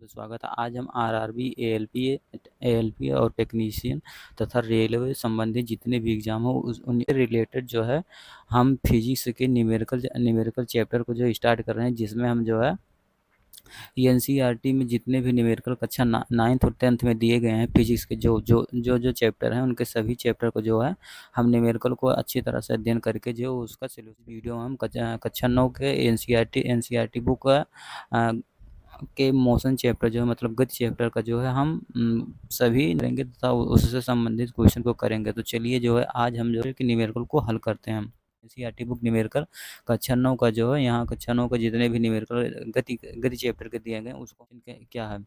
तो स्वागत है। आज हम आरआरबी, एएलपी और टेक्नीशियन तथा रेलवे संबंधित जितने भी एग्ज़ाम हो उनके रिलेटेड जो है हम फिजिक्स के न्यूमेरिकल चैप्टर को जो स्टार्ट कर रहे हैं, जिसमें हम जो है एनसीईआरटी में जितने भी न्यूमेरिकल कक्षा 9th और 10th में दिए गए हैं फिजिक्स के जो चैप्टर हैं, उनके सभी चैप्टर को जो है हम न्यूमेरिकल को अच्छी तरह से अध्ययन करके जो उसका सोल्यूशन वीडियो हम कक्षा 9 के एनसीईआरटी बुक के मोशन चैप्टर जो है, मतलब गति चैप्टर का जो है हम सभी करेंगे तथा उससे संबंधित क्वेश्चन को करेंगे। तो चलिए जो है आज हम जो है कि न्यूमेरिकल को हल करते हैं। एनसीईआरटी बुक न्यूमेरिकल कक्षा 9 का जो है, यहाँ कक्षा 9 का जितने भी न्यूमेरिकल गति चैप्टर के दिए गए उसको क्या है।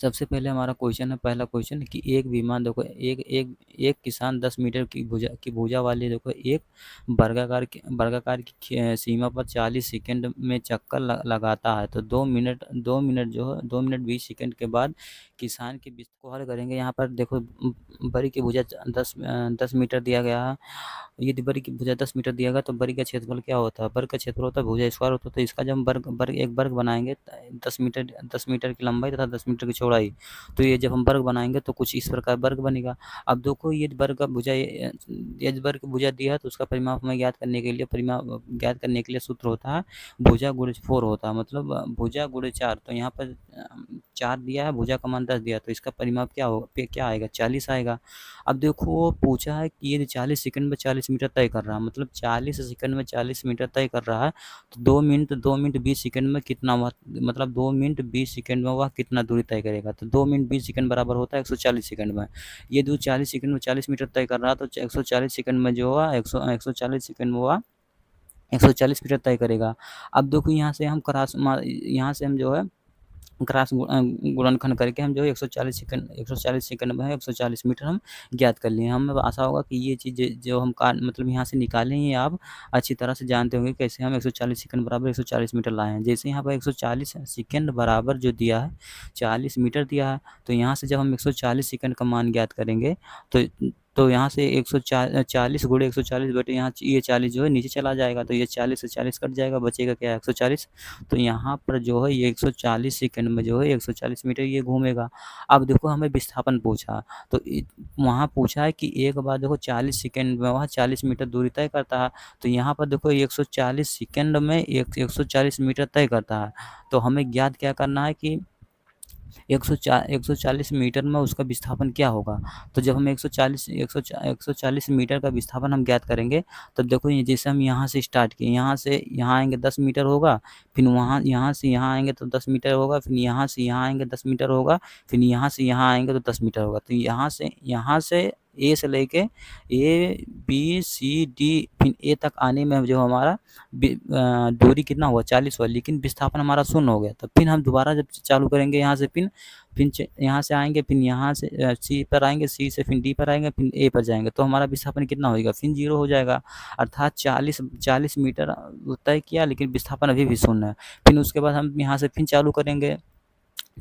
सबसे पहले हमारा क्वेश्चन है, पहला क्वेश्चन कि एक विमान, देखो एक किसान 10 मीटर की भुजा वाली देखो एक वर्गाकार की सीमा पर 40 सेकंड में चक्कर लगाता है। तो 2 मिनट जो है 2 मिनट 20 सेकंड के बाद किसान की विस्तार को हल करेंगे। यहाँ पर देखो बरी की भुजा 10 मीटर दिया गया है। यदि बरी की भुजा 10 मीटर दिया गया तो बरी का क्षेत्रफल क्या होता है? वर्ग का क्षेत्रफल होता है भुजा स्क्वायर होता है। तो इसका जब हम एक वर्ग बनाएंगे 10 मीटर की लंबाई तथा 10 मीटर की चौड़ाई, तो ये जब हम वर्ग बनाएंगे तो कुछ इस प्रकार वर्ग बनेगा। अब देखो ये वर्ग भुजा दिया है तो उसका परिमाप हमें ज्ञात करने के लिए सूत्र होता है भुजा गुणे 4 होता है, मतलब भुजा गुणे 4। तो यहाँ पर 4 दिया है, भुजा का मान 10 दिया, तो इसका परिमाप क्या आएगा? 40 आएगा। अब देखो वो पूछा है कि ये 40 सेकंड में 40 मीटर तय कर रहा है, मतलब 40 सेकंड में 40 मीटर तय कर रहा है। तो 2 मिनट 20 सेकंड में कितना हुआ, मतलब 2 मिनट 20 सेकंड में वह कितना दूरी तय करेगा? तो 2 मिनट 20 सेकंड बराबर होता है 140 सेकंड में। ये 40 सेकंड में 40 मीटर तय कर रहा है, तो 140 सेकंड में जो हुआ 140 सेकंड में हुआ 140 मीटर तय करेगा। अब देखो यहाँ से हम जो है क्रॉस गुणनखंड करके हम जो है 140 सेकंड में है 140 मीटर हम ज्ञात कर लिए। हमें आशा होगा कि ये चीज़ जो हम मतलब यहाँ से निकालें, ये आप अच्छी तरह से जानते होंगे कैसे हम 140 सेकंड बराबर 140 मीटर लाए हैं। जैसे यहाँ पर 140 सेकंड बराबर जो दिया है 40 मीटर दिया है, तो यहाँ से जब हम 140 सेकंड का मान ज्ञात करेंगे तो यहाँ से 140 गुणे 140 बटे यहाँ ये 40 जो है नीचे चला जाएगा, तो ये 40 से 40 कट जाएगा, बचेगा क्या? 140। तो यहाँ पर जो है ये 140 सेकंड में जो है 140 मीटर ये घूमेगा। अब देखो हमें विस्थापन पूछा, तो वहाँ पूछा है कि एक बार देखो 40 सेकंड में वहाँ 40 मीटर दूरी तय करता है, तो यहाँ पर देखो 140 सेकंड में 140 मीटर तय करता है। तो हमें ज्ञात क्या करना है कि 140 मीटर में उसका विस्थापन क्या होगा। तो जब हम 140 मीटर का विस्थापन हम ज्ञात करेंगे, तब देखो ये जैसे हम यहाँ से स्टार्ट किए, यहाँ से यहाँ आएंगे 10 मीटर होगा, फिर यहाँ से यहाँ आएंगे तो 10 मीटर होगा, फिर यहाँ से यहाँ आएंगे 10 मीटर होगा, फिर यहाँ से यहाँ आएंगे तो 10 मीटर होगा। तो यहाँ से ए से लेके ए बी सी डी फिर ए तक आने में जो हमारा दूरी कितना हुआ 40 हुआ, लेकिन विस्थापन हमारा 0 हो गया। तो फिर हम दोबारा जब चालू करेंगे यहाँ से फिर यहाँ से आएंगे, फिर यहाँ से सी पर आएंगे, सी से फिर डी पर आएंगे, फिर ए पर जाएंगे, तो हमारा विस्थापन कितना होगा? फिर 0 हो जाएगा। अर्थात 40 मीटर तय किया, लेकिन विस्थापन अभी भी 0 है। फिर उसके बाद हम यहाँ से फिर चालू करेंगे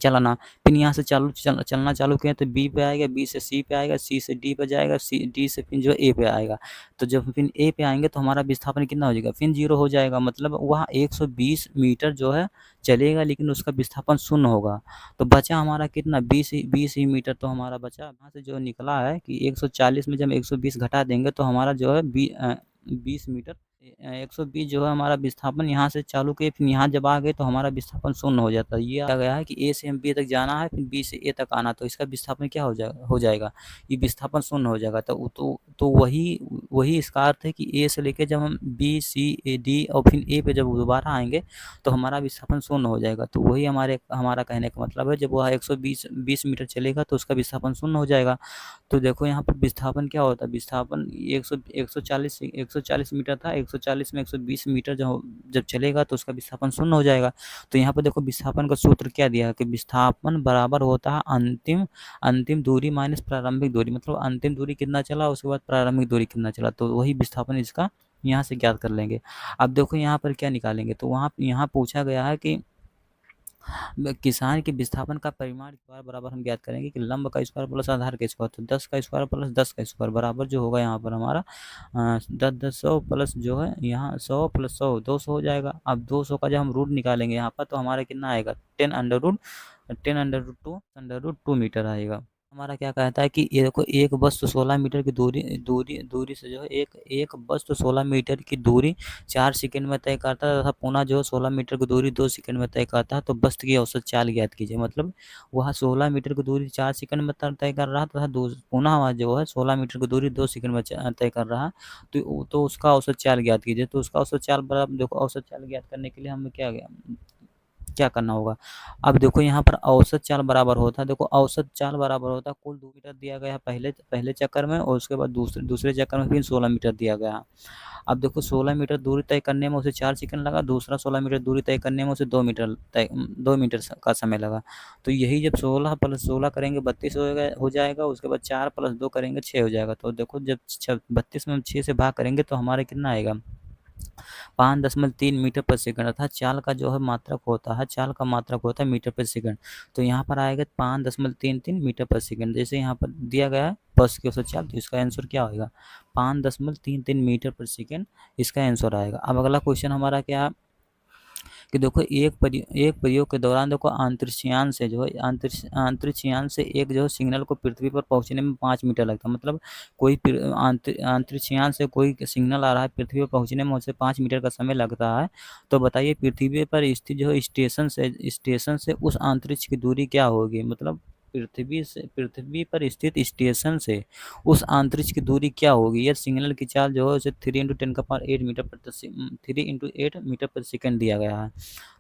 चलाना, फिर यहाँ से चलना चालू किया तो बी पे आएगा, बी से सी पे आएगा, सी से डी पे जाएगा, डी से फिर जो ए पे आएगा। तो जब फिर ए पे आएंगे तो हमारा विस्थापन कितना हो जाएगा? फिर 0 हो जाएगा, मतलब वहाँ 120 मीटर जो है चलेगा, लेकिन उसका विस्थापन 0 होगा। तो बचा हमारा कितना? 20 ही मीटर तो हमारा बचा। यहाँ से जो निकला है कि 140 में जब 120 घटा देंगे तो हमारा जो है 20 मीटर 120 जो है हमारा विस्थापन। यहाँ से चालू किए फिर यहाँ जब आ गए तो हमारा विस्थापन 0 हो जाता है। ये आ गया है कि ए से हम बी तक जाना है, फिर बी से ए तक आना, तो इसका विस्थापन क्या हो जाएगा? ये विस्थापन 0 हो जाएगा। तो वही इसका अर्थ है कि ए से लेके जब हम बी सी ए डी और फिर ए पे जब दोबारा आएंगे तो हमारा विस्थापन 0 हो जाएगा। तो वही हमारा कहने का मतलब है, जब वह 120 मीटर चलेगा तो उसका विस्थापन 0 हो जाएगा। तो देखो यहाँ पर विस्थापन क्या होता है? विस्थापन 140 मीटर था, 140 में 120 मीटर जब चलेगा तो उसका विस्थापन 0 हो जाएगा। तो यहाँ पर देखो विस्थापन का सूत्र क्या दिया है कि विस्थापन बराबर होता है अंतिम दूरी माइनस प्रारंभिक दूरी, मतलब अंतिम दूरी कितना चला उसके बाद प्रारंभिक दूरी कितना चला, तो वही विस्थापन इसका यहाँ से ज्ञात कर लेंगे। अब देखो यहाँ पर क्या निकालेंगे, तो यहाँ पूछा गया है कि किसान के विस्थापन का परिमाण स्क्वायर बराबर हम ज्ञात करेंगे कि लंब का स्क्वायर प्लस आधार का स्क्वायर, तो 10 का स्क्वायर प्लस 10 का स्क्वायर बराबर जो होगा यहाँ पर हमारा 100 प्लस जो है यहाँ 100 प्लस 100 200 हो जाएगा। अब 200 का जब हम रूट निकालेंगे यहाँ पर तो हमारा कितना आएगा? 10 अंडर रूट 10√2 मीटर आएगा। हमारा क्या कहता है कि ये देखो एक वस्तु 16 मीटर की दूरी से जो है एक वस्तु 16 मीटर की दूरी 4 सेकंड में तय करता है तथा पुनः जो 16 मीटर की दूरी 2 सेकंड में तय करता है, तो वस्तु की औसत चाल ज्ञात कीजिए। मतलब वह 16 मीटर की दूरी 4 सेकंड में तय कर रहा था तथा पुनः वह जो है 16 मीटर की दूरी 2 सेकंड में तय कर रहा है, तो उसका औसत चाल ज्ञात कीजिए। तो उसका औसत चाल बराबर देखो, औसत चाल ज्ञात करने के लिए हमें क्या करना होगा। अब देखो यहाँ पर औसत चाल बराबर होता है, देखो औसत चाल बराबर होता है कुल 2 मीटर दिया गया है पहले चक्कर में, और उसके बाद दूसरे चक्कर में फिर 16 मीटर दिया गया। अब देखो 16 मीटर दूरी तय करने में उसे 4 सेकंड लगा, दूसरा 16 मीटर दूरी तय करने में उसे 2 मीटर का समय लगा। तो यही जब 16 + 16 करेंगे 32 हो जाएगा, उसके बाद 4 + 2 करेंगे 6 हो जाएगा। तो देखो जब 32 में हम 6 से भाग करेंगे तो हमारे कितना आएगा, 5.3 मीटर पर सेकंड, अर्थात चाल का जो है मात्रक होता है, चाल का मात्रक होता है मीटर पर सेकंड। तो यहाँ पर आएगा 5.33 मीटर पर सेकंड। जैसे यहाँ पर दिया गया है बस की औसत चाल, तो इसका आंसर क्या होगा, 5.33 मीटर पर सेकंड इसका आंसर आएगा। अब अगला क्वेश्चन हमारा क्या है कि देखो एक प्रयोग के दौरान देखो अंतरिक्षयान से जो है अंतरिक्षयान से एक जो सिग्नल को पृथ्वी पर पहुंचने में 5 मीटर लगता है। मतलब कोई अंतरिक्षयान से कोई सिग्नल आ रहा है, पृथ्वी पर पहुंचने में उसे 5 मीटर का समय लगता है। तो बताइए पृथ्वी पर स्थित जो है स्टेशन से उस अंतरिक्ष की दूरी क्या होगी। मतलब पृथ्वी पर स्थित स्टेशन से उस अंतरिक्ष की दूरी क्या होगी। यह सिग्नल की चाल जो है उसे 3 × 10⁸ मीटर पर 3 × 8 मीटर पर सेकंड दिया गया है।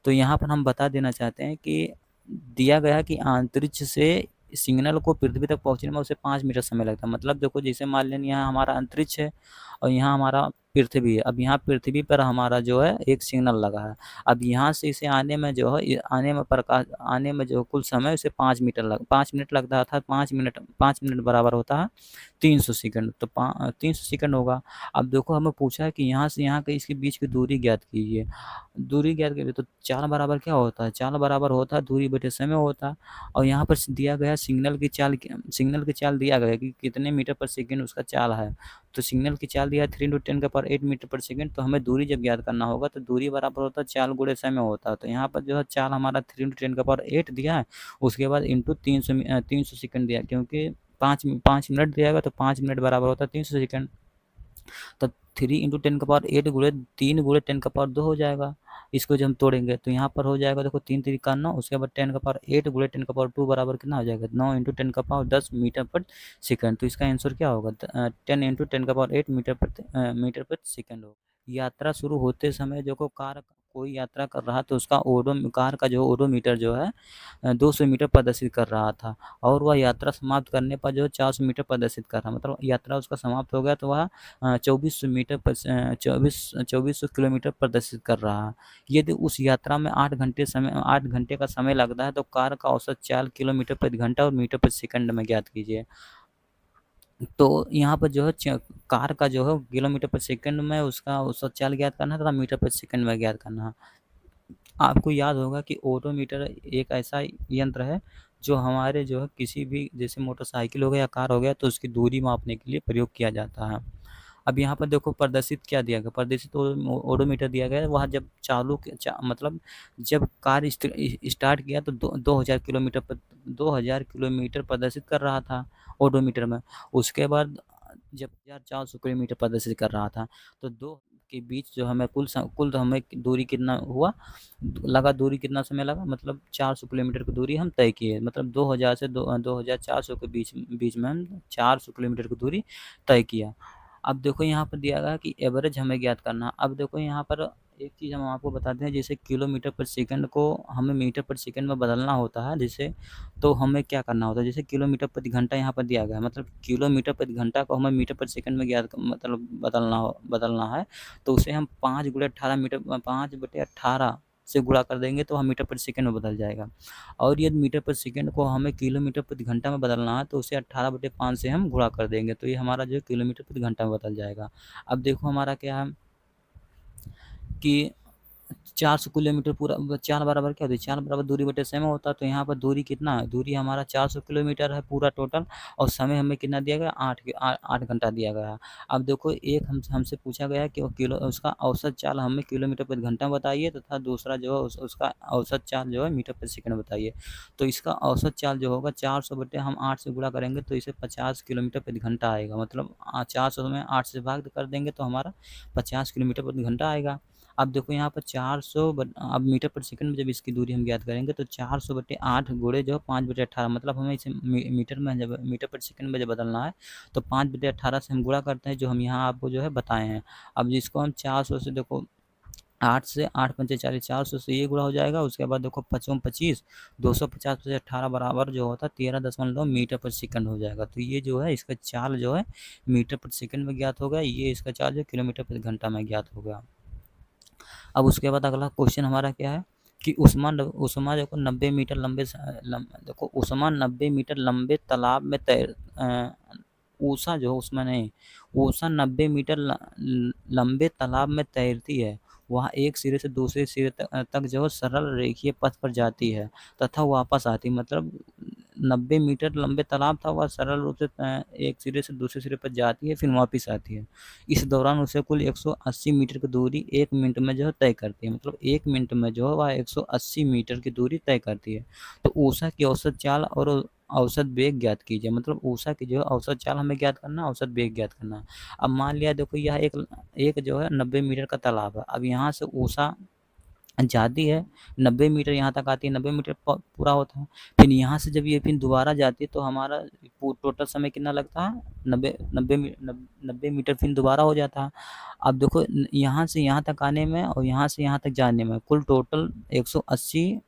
तो यहाँ पर हम बता देना चाहते हैं कि दिया गया कि अंतरिक्ष से सिग्नल को पृथ्वी तक पहुंचने में उसे 5 मीटर समय लगता है। मतलब देखो जैसे मान लें यहाँ हमारा अंतरिक्ष है और यहाँ हमारा पृथ्वी है। अब यहाँ पृथ्वी पर हमारा जो है एक सिग्नल लगा है। अब यहाँ से इसे आने में जो है आने में जो कुल समय उसे 5 मिनट लगता है, अर्थात 5 मिनट बराबर होता है 300 सेकंड। तो 300 सेकंड होगा। अब देखो हमें पूछा है कि यहाँ से यहाँ के इसके बीच की दूरी ज्ञात कीजिए। दूरी ज्ञात कीजिए तो चाल बराबर क्या होता है, चाल बराबर होता है दूरी बटे समय होता है। और यहाँ पर दिया गया सिग्नल की चाल दिया गया कि कितने मीटर पर सेकंड उसका चाल है। तो सिग्नल की चाल दिया है 3 × 10⁸ मीटर पर सेकंड। तो हमें दूरी जब ज्ञात करना होगा तो दूरी बराबर होता है चाल गुणे समय होता है। तो यहाँ पर जो है चाल हमारा 3 × 10⁸ दिया है, उसके बाद इंटू 300 सेकंड दिया, क्योंकि 5 मिनट दिया गया तो 5 मिनट बराबर होता है 300 सेकंड। तब 3 × 10⁸ गुणे 3 × 10⁻² हो जाएगा। इसको जब हम तोड़ेंगे तो यहाँ पर हो जाएगा देखो 3 3 9, उसके बाद 10⁸ गुणे 10⁻² बराबर कितना हो जाएगा 9 × 10⁻10 मीटर पर सेकंड। तो इसका आंसर क्या होगा 10 × 10⁸ मीटर पर सेकंड होगा। यात्रा शुरू होते समय जो कोई यात्रा कर रहा तो उसका कार का जो ओडोमीटर जो है 200 मीटर प्रदर्शित कर रहा था, और वह यात्रा समाप्त करने पर जो 400 मीटर प्रदर्शित कर रहा, मतलब यात्रा उसका समाप्त हो गया तो वह 2400 किलोमीटर प्रदर्शित कर रहा है। यदि उस यात्रा में 8 घंटे का समय लगता है तो कार का औसत चाल किलोमीटर प्रति घंटा और मीटर प्रति सेकंड में ज्ञात कीजिए। तो यहाँ पर जो है कार का जो है किलोमीटर प्रति सेकंड में उसका औसत चाल ज्ञात करना है तथा मीटर प्रति सेकंड में ज्ञात करना है। आपको याद होगा कि ओडोमीटर एक ऐसा यंत्र है जो हमारे जो है किसी भी जैसे मोटरसाइकिल हो गया या कार हो गया तो उसकी दूरी मापने के लिए प्रयोग किया जाता है। अब यहाँ पर देखो प्रदर्शित क्या दिया गया, प्रदर्शित ओडोमीटर दिया गया है। वह जब मतलब जब कार स्टार्ट किया तो 2000 किलोमीटर प्रदर्शित कर रहा था ओडोमीटर में। उसके बाद जब 1400 किलोमीटर प्रदर्शित कर रहा था तो दो के बीच जो हमें कुल हमें दूरी कितना हुआ लगा, दूरी कितना समय लगा, मतलब 400 किलोमीटर की दूरी हम तय किए। मतलब 2000 से 2400 के बीच में हम 400 किलोमीटर की दूरी तय किया। अब देखो यहाँ पर दिया गया कि एवरेज हमें ज्ञात करना। अब देखो यहाँ पर एक चीज़ हम आपको बताते हैं, जैसे किलोमीटर पर सेकंड को हमें मीटर पर सेकंड में बदलना होता है जैसे, तो हमें क्या करना होता है, जैसे किलोमीटर प्रति घंटा यहाँ पर दिया गया है, मतलब किलोमीटर प्रति घंटा को हमें मीटर पर सेकंड में ज्ञात मतलब बदलना है। तो उसे हम 5 × 18 से गुणा कर देंगे तो हम मीटर प्रति सेकंड में बदल जाएगा। और यदि मीटर प्रति सेकंड को हमें किलोमीटर प्रति घंटा में बदलना है तो उसे 18/5 से हम गुणा कर देंगे, तो ये हमारा जो किलोमीटर प्रति घंटा में बदल जाएगा। अब देखो हमारा क्या है कि 400 किलोमीटर पूरा 4 बराबर क्या होती है, 4 बराबर दूरी बटे समय होता है। तो यहाँ पर दूरी कितना है, दूरी हमारा 400 किलोमीटर है पूरा टोटल, और समय हमें कितना दिया गया, 8 घंटा दिया गया है। अब देखो एक हमसे पूछा गया है कि वो किलो उसका औसत चाल हमें किलोमीटर प्रति घंटा बताइए, तथा दूसरा जो है उसका औसत चाल जो है मीटर प्रति सेकंड बताइए। तो इसका औसत चाल जो होगा 400 बटे हम 8 से गुणा करेंगे तो इसे 50 किलोमीटर प्रति घंटा आएगा। मतलब 400 में 8 से भाग कर देंगे तो हमारा 50 किलोमीटर प्रति घंटा आएगा। अब देखो यहाँ पर 400 अब मीटर पर सेकंड में जब इसकी दूरी हम ज्ञात करेंगे तो 400 बटे 8 गुणे जो 5 बटे 18, मतलब हमें इसे मीटर में जब मीटर पर सेकंड में जब बदलना है तो 5 बटे 18 से हम गुणा करते हैं, जो हम यहाँ आपको जो है बताए हैं। अब जिसको हम 400 से देखो 8 से 8 पंचे 40, 400 से ये गुणा हो जाएगा। उसके बाद देखो 5 25 250 से 18 बराबर जो होता है 13.9 मीटर पर सेकंड हो जाएगा। तो ये जो है इसका चाल जो है मीटर पर सेकंड में ज्ञात होगा, ये इसका चाल जो किलोमीटर प्रति घंटा में ज्ञात होगा। अब उसके बाद अगला क्वेश्चन हमारा क्या है कि उस्मा देखो 90 मीटर लंबे देखो उस्मा 90 मीटर लंबे तालाब में तैर ऊषा जो उसमें नहीं ऊषा 90 मीटर लंबे तालाब में तैरती है। वह एक सिरे से दूसरे सिरे तक जो है सरल रेखीय पथ पर जाती है तथा वापस आती, मतलब 90 मीटर लंबे तालाब था, वह सरल रूप से एक सिरे से दूसरे सिरे पर जाती है फिर वापस आती है। इस दौरान उसे कुल 180 मीटर की दूरी 1 मिनट में जो है तय करती है, मतलब 1 मिनट में जो है वह 180 मीटर की दूरी तय करती है। तो ऊषा की औसत चाल और औसत वेग ज्ञात कीजिए, मतलब ऊषा की जो है औसत चाल हमें ज्ञात करना है, औसत वेग ज्ञात करना है। अब मान लिया देखो यह एक जो है 90 मीटर का तालाब है। अब यहाँ से ऊषा जाती है 90 मीटर यहाँ तक आती है, 90 मीटर पूरा होता है। फिर यहाँ से जब ये फिर दोबारा जाती है तो हमारा टोटल समय कितना लगता है, 90 मीटर फिर दोबारा हो जाता है। अब देखो यहाँ से यहाँ तक आने में और यहाँ से यहाँ तक जाने में कुल टोटल 180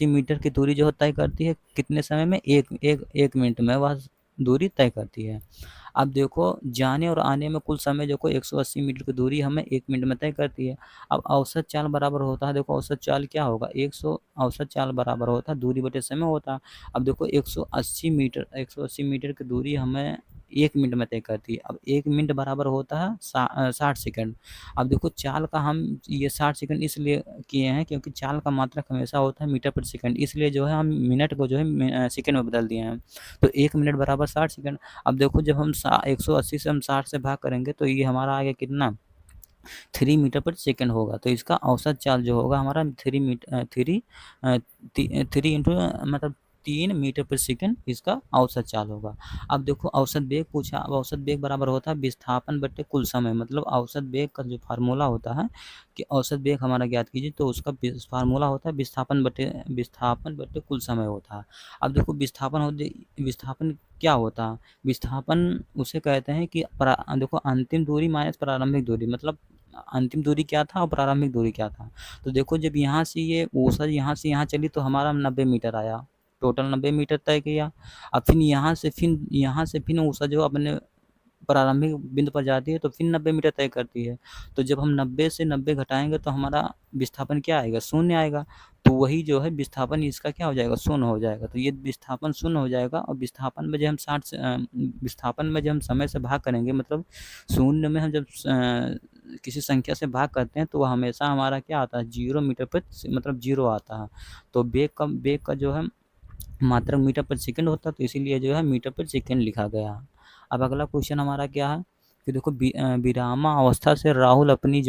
मीटर की दूरी जो है तय करती है कितने समय में, एक मिनट में वह दूरी तय करती है। अब देखो जाने और आने में कुल समय जो को 180 मीटर की दूरी हमें 1 मिनट में तय करती है। अब औसत चाल बराबर होता है, देखो औसत चाल क्या होगा, औसत चाल बराबर होता है दूरी बटे समय होता है। अब देखो 180 मीटर की दूरी हमें 1 मिनट में तय करती है। अब 1 मिनट बराबर होता है 60 सेकंड। अब देखो चाल का हम ये 60 सेकंड इसलिए किए हैं क्योंकि चाल का मात्रक हमेशा होता है मीटर प्रति सेकंड, इसलिए जो है हम मिनट को जो है सेकंड में बदल दिए हैं। तो 1 मिनट बराबर 60 सेकंड। अब देखो जब हम 180 से हम 60 से भाग करेंगे तो ये हमारा आ गया कितना, 3 मीटर पर सेकंड होगा। तो इसका औसत चाल जो होगा हमारा 3 इंटू मतलब 3 मीटर पर सेकंड इसका औसत चाल होगा। अब देखो औसत वेग पूछा, अब औसत वेग बराबर होता है विस्थापन बटे कुल समय, मतलब औसत वेग का जो फार्मूला होता है कि औसत वेग हमारा ज्ञात कीजिए तो उसका फार्मूला होता है विस्थापन बटे कुल समय होता है। अब देखो विस्थापन क्या होता है, विस्थापन उसे कहते हैं कि देखो अंतिम दूरी माइनस प्रारंभिक दूरी, मतलब अंतिम दूरी क्या था और प्रारंभिक दूरी क्या था। तो देखो जब यहाँ से ये ऊषा यहाँ से यहाँ चली तो हमारा 90 मीटर आया, टोटल 90 मीटर तय किया। अब फिर यहाँ से फिर ऊषा जो अपने प्रारंभिक बिंदु पर जाती है तो फिर 90 मीटर तय करती है। तो जब हम 90 से 90 घटाएंगे तो हमारा विस्थापन क्या आएगा, शून्य आएगा। तो वही जो है विस्थापन इसका क्या हो जाएगा, शून्य हो जाएगा। तो ये विस्थापन शून्य हो जाएगा और विस्थापन में जब हम विस्थापन में जब हम समय से भाग करेंगे, मतलब शून्य में हम जब किसी संख्या से भाग करते हैं तो वह हमेशा हमारा क्या आता है, 0 मीटर पर मतलब 0 आता है। तो वेग का जो है मात्रक मीटर पर सेकंड होता है, तो इसीलिए जो है मीटर पर सेकंड लिखा गया। अब अगला क्वेश्चन हमारा क्या है कि देखो विरामा अवस्था से राहुल अपनी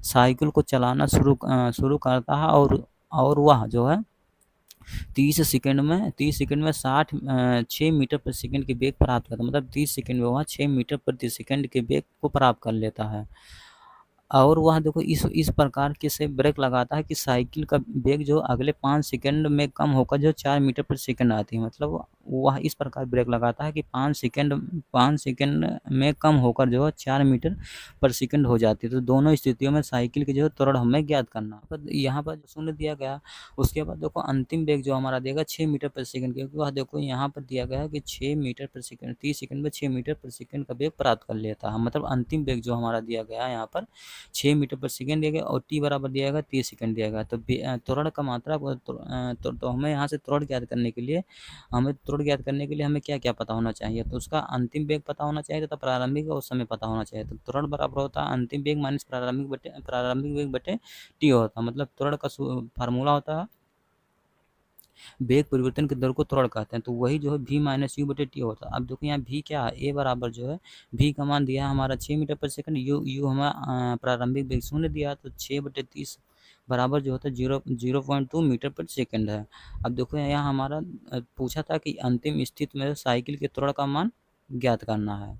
साइकिल को चलाना शुरू करता है और वह जो है 30 सेकंड में 6 मीटर प्रति सेकंड के वेग प्राप्त करता है, मतलब 30 सेकंड में वह 6 मीटर प्रति सेकंड के वेग को प्राप्त कर लेता है। और वह देखो इस प्रकार के से ब्रेक लगाता है कि साइकिल का वेग जो अगले 5 सेकंड में कम होकर जो 4 मीटर प्रति सेकंड आती है, मतलब वह इस प्रकार ब्रेक लगाता है कि 5 सेकंड में कम होकर जो है 4 मीटर पर सेकंड हो जाती है। तो दोनों स्थितियों में साइकिल की जो है त्वरण हमें ज्ञात करना है। यहाँ पर शून्य दिया गया, उसके बाद देखो अंतिम वेग जो हमारा देगा 6 मीटर प्रति सेकंड, क्योंकि वह देखो यहाँ पर दिया गया है कि 6 मीटर प्रति सेकंड 30 सेकंड में 6 मीटर प्रति सेकंड का वेग प्राप्त कर लेता है, मतलब अंतिम वेग जो हमारा दिया गया है यहाँ पर 6 मीटर पर सेकंड दिया गया और टी बराबर दिया गया 30 सेकंड दिया गया। तो त्वरण का मात्रा तो हमें यहाँ से त्वरण ज्ञात करने के लिए हमें क्या-क्या पता होना चाहिए? तो उसका अंतिम वेग पता होना चाहिए तथा प्रारंभिक और समय पता होना चाहिए। तो त्वरण बराबर होता है अंतिम वेग माइनस प्रारंभिक वेग बटे टी होता है। मतलब त्वरण का फार्मूला होता है वेग परिवर्तन की दर को त्वरण कहते हैं। तो वही जो है v माइनस यू बटे टी होता है। अब देखो यहाँ v क्या है, a बराबर जो है v का मान दिया है हमारा 6 मीटर पर सेकंड, यू हमारा प्रारंभिक वेग 0 दिया, तो 6/30 बराबर जो होता है 0.2 मीटर पर सेकंड है। अब देखो यहाँ हमारा पूछा था कि अंतिम स्थिति में साइकिल के त्वरण का मान ज्ञात करना है।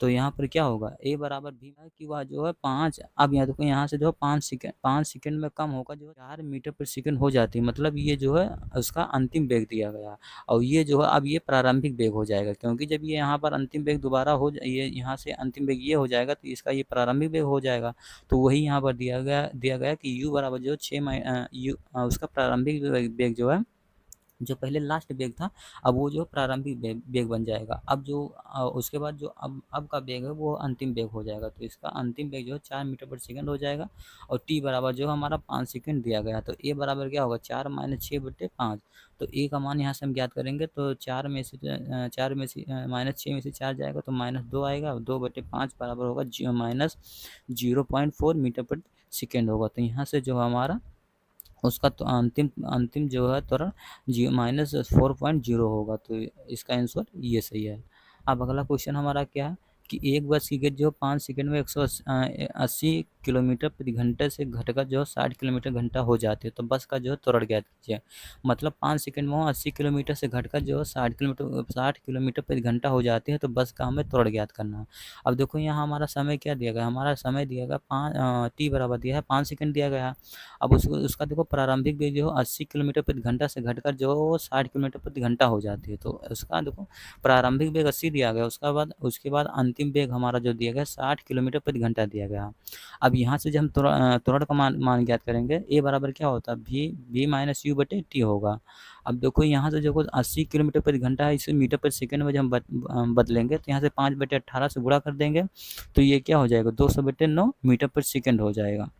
तो यहाँ पर क्या होगा, a बराबर भी है कि वह जो है 5, अब यहाँ देखो यहाँ से जो है 5 सेकंड में कम होकर जो है 4 मीटर पर सेकंड हो जाती है। मतलब ये जो है उसका अंतिम वेग दिया गया और ये जो है अब ये प्रारंभिक वेग हो जाएगा, क्योंकि जब ये यहाँ पर अंतिम वेग दोबारा ये यहाँ से अंतिम वेग ये हो जाएगा तो इसका ये प्रारंभिक वेग हो जाएगा। तो वही यहाँ पर दिया गया कि u बराबर जो 6 उसका प्रारंभिक वेग जो है, जो पहले लास्ट वेग था अब वो जो प्रारंभिक वेग बन जाएगा। अब जो उसके बाद जो अब का वेग है वो अंतिम वेग हो जाएगा। तो इसका अंतिम वेग जो है 4 मीटर पर सेकंड हो जाएगा और टी बराबर जो हमारा 5 सेकंड दिया गया। तो ए बराबर क्या होगा 4 माइनस 6/5। तो ए का मान यहाँ से हम ज्ञात करेंगे तो 4 में से माइनस 6 में से 4 जाएगा तो -2 आएगा और 2/5 बराबर होगा माइनस 0.4 मीटर पर सेकेंड होगा। तो यहाँ से जो हमारा उसका तो अंतिम जो है त्वरण -4.0 होगा। तो इसका आंसर ये सही है। अब अगला क्वेश्चन हमारा क्या है कि एक बस की गति जो 5 सेकंड में 180 किलोमीटर प्रति घंटे से घटकर जो 60 किलोमीटर घंटा हो जाती है। तो बस का जो है त्वरण ज्ञात कीजिए। मतलब 5 सेकंड में 80 किलोमीटर से घटकर जो है 60 किलोमीटर प्रति घंटा हो जाती है। तो बस का हमें त्वरण ज्ञात करना है। अब देखो यहाँ हमारा समय क्या दिया गया, हमारा समय दिया गया टी बराबर दिया है 5 सेकंड दिया गया। अब उसका देखो प्रारंभिक वेग जो 80 किलोमीटर प्रति घंटा से घटकर जो 60 किलोमीटर प्रति घंटा हो जाती है। तो उसका देखो प्रारंभिक वेग 80 दिया गया, उसके बाद अंतिम वेग हमारा जो दिया गया 60 किलोमीटर प्रति घंटा दिया गया। अब यहाँ से जब हम त्वरण का मान ज्ञात करेंगे ए बराबर क्या होता है v माइनस यू बटे टी होगा। अब देखो यहाँ से जो 80 किलोमीटर प्रति घंटा है इसे मीटर पर सेकंड में जब हम बदलेंगे तो यहाँ से 5/18 से गुणा कर देंगे तो ये क्या हो जाएगा 200/9 मीटर पर सेकंड हो जाएगा।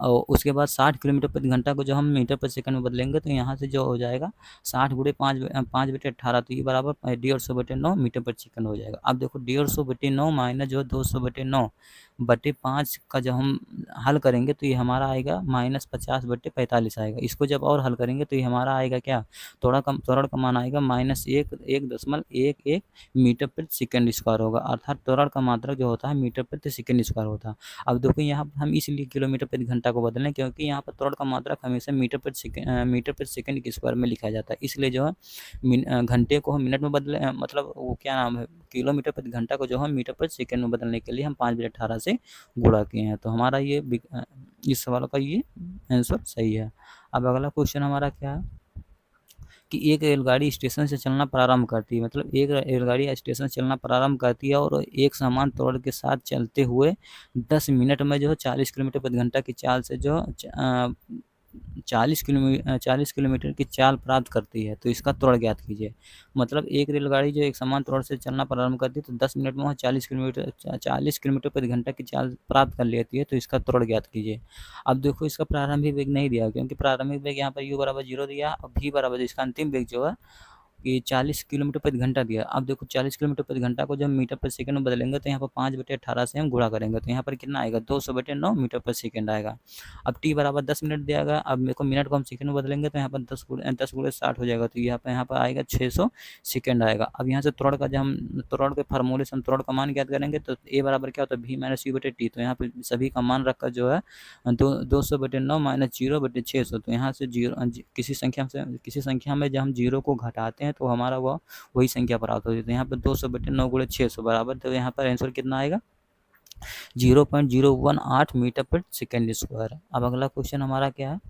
और उसके बाद 60 किलोमीटर प्रति घंटा को जो हम मीटर पर सेकंड में बदलेंगे तो यहाँ से जो हो जाएगा 60 × 5/18 तो ये बराबर 150/9 मीटर पर सेकंड हो जाएगा। अब देखो 150/9 माइनस जो 200/9/5 का जब हम हल करेंगे तो ये हमारा आएगा -50/45 आएगा। इसको जब और हल करेंगे तो ये हमारा आएगा क्या, त्वरण का मान आएगा -1.11 मीटर प्रति सेकंड स्क्वायर होगा। अर्थात त्वरण का मात्रक जो होता है मीटर प्रति सेकंड स्क्वायर होता है। अब देखो यहाँ पर हम इसलिए किलोमीटर प्रति घंटा को बदलें क्योंकि यहाँ पर त्वरण का मात्रक हमेशा मीटर प्रति सेकंड के स्क्वायर में लिखा जाता है। इसलिए जो है घंटे को हम मिनट में बदले, मतलब वो क्या नाम है, किलोमीटर प्रति घंटा को जो हम मीटर प्रति सेकंड में बदलने के लिए हम 5/18 से गुणा किए हैं। तो हमारा ये इस सवाल का ये आंसर सही है। अब अगला क्वेश्चन हमारा क्या है कि एक रेलगाड़ी स्टेशन से चलना प्रारंभ करती है। मतलब एक रेलगाड़ी स्टेशन से चलना प्रारंभ करती है और एक समान त्वरण के साथ चलते हुए 10 मिनट में जो है 40 किलोमीटर प्रति घंटा की चाल से जो 40 किलोमीटर की चाल प्राप्त करती है। तो इसका त्वरण ज्ञात कीजिए। मतलब एक रेलगाड़ी जो एक समान त्वरण से चलना प्रारंभ करती है तो 10 मिनट में वह 40 किलोमीटर प्रति घंटा की चाल प्राप्त कर लेती है। तो इसका त्वरण ज्ञात कीजिए। अब देखो इसका प्रारंभिक वेग नहीं दिया क्योंकि प्रारंभिक वेग यहाँ पर u बराबर 0 दिया और v बराबर इसका अंतिम वेग जो है कि 40 किलोमीटर प्रति घंटा दिया। अब देखो 40 किलोमीटर प्रति घंटा को जब मीटर पर सेकंड में बदलेंगे तो यहाँ पर 5/18 से हम गुणा करेंगे तो यहाँ पर कितना आएगा 200/9 मीटर पर सेकंड आएगा। अब टी बराबर 10 मिनट दिया गया। अब मेरे को मिनट को हम सेकंड में बदलेंगे तो यहाँ पर 10 × 60 हो जाएगा। तो यहाँ पर आएगा 600 सेकंड आएगा। अब यहाँ से त्वरण का जब हम त्वरण के फार्मूले से हम त्वरण का मान ज्ञात करेंगे तो ए बराबर क्या होता है v माइनस यू बटे टी। तो यहाँ पर सभी का मान रखकर जो है 200/9 माइनस 0/600। तो यहाँ से किसी संख्या में जब हम 0 को घटाते हैं तो हमारा वही संख्या प्राप्त होती है। तो यहाँ पर 200/9 × 600 बराबर, तो यहाँ पर आंसर कितना आएगा 0.018 मीटर पर सेकंड स्क्वायर। अब अगला क्वेश्चन हमारा क्या है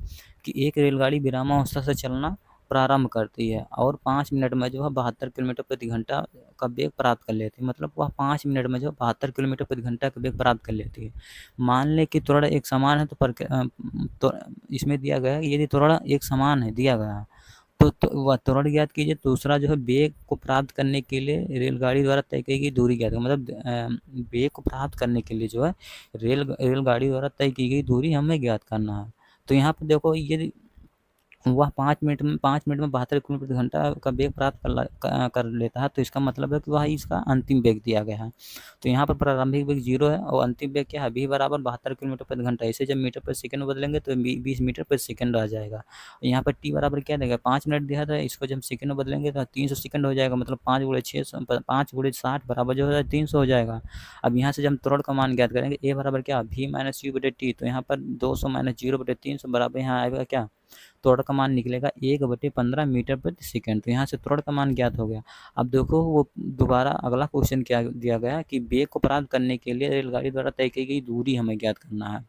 कि एक रेलगाड़ी विरामावस्था से चलना प्रारंभ करती है और 5 मिनट में जो है 72 किलोमीटर प्रति घंटा का वेग प्राप्त कर लेती है। मतलब वह 5 मिनट में जो 72 किलोमीटर प्रति घंटा का वेग प्राप्त कर लेती है। मान लें कि त्वरण एक समान है तो इसमें दिया गया है यदि त्वरण एक समान है दिया गया है तो वह त्वरण ज्ञात कीजिए। दूसरा जो है वेग को प्राप्त करने के लिए रेलगाड़ी द्वारा तय की गई दूरी ज्ञात, मतलब वेग को प्राप्त करने के लिए जो है रेलगाड़ी द्वारा तय की गई दूरी हमें ज्ञात करना है। तो यहाँ पर देखो ये वह 5 मिनट में 72 किलोमीटर प्रति घंटा का वेग प्राप्त कर लेता है, तो इसका मतलब है कि वह इसका अंतिम वेग दिया गया है। तो यहाँ पर प्रारंभिक वेग 0 है और अंतिम वेग क्या है, v बराबर 72 किलोमीटर प्रति घंटा। इसे जब मीटर पर सेकंड में बदलेंगे तो 20 मीटर पर सेकंड आ जाएगा। यहाँ पर t बराबर क्या देगा, 5 मिनट दिया था, इसको जब सेकंड में बदलेंगे तो 300 सेकंड हो जाएगा, मतलब 5 गुणे 60 बराबर जो है 300 हो जाएगा। अब यहाँ से जब हम त्वरण का मान ज्ञात करेंगे, a बराबर क्या, v माइनस यू बटे टी, तो यहाँ पर 200 माइनस 0 बटे 300 बराबर यहाँ आएगा क्या, त्वरण का मान निकलेगा 1/15 मीटर प्रति सेकंड। तो यहाँ से त्वरण का मान ज्ञात हो गया। अब देखो वो दोबारा अगला क्वेश्चन क्या दिया गया कि वेग को प्राप्त करने के लिए रेलगाड़ी द्वारा तय की गई दूरी हमें ज्ञात करना है।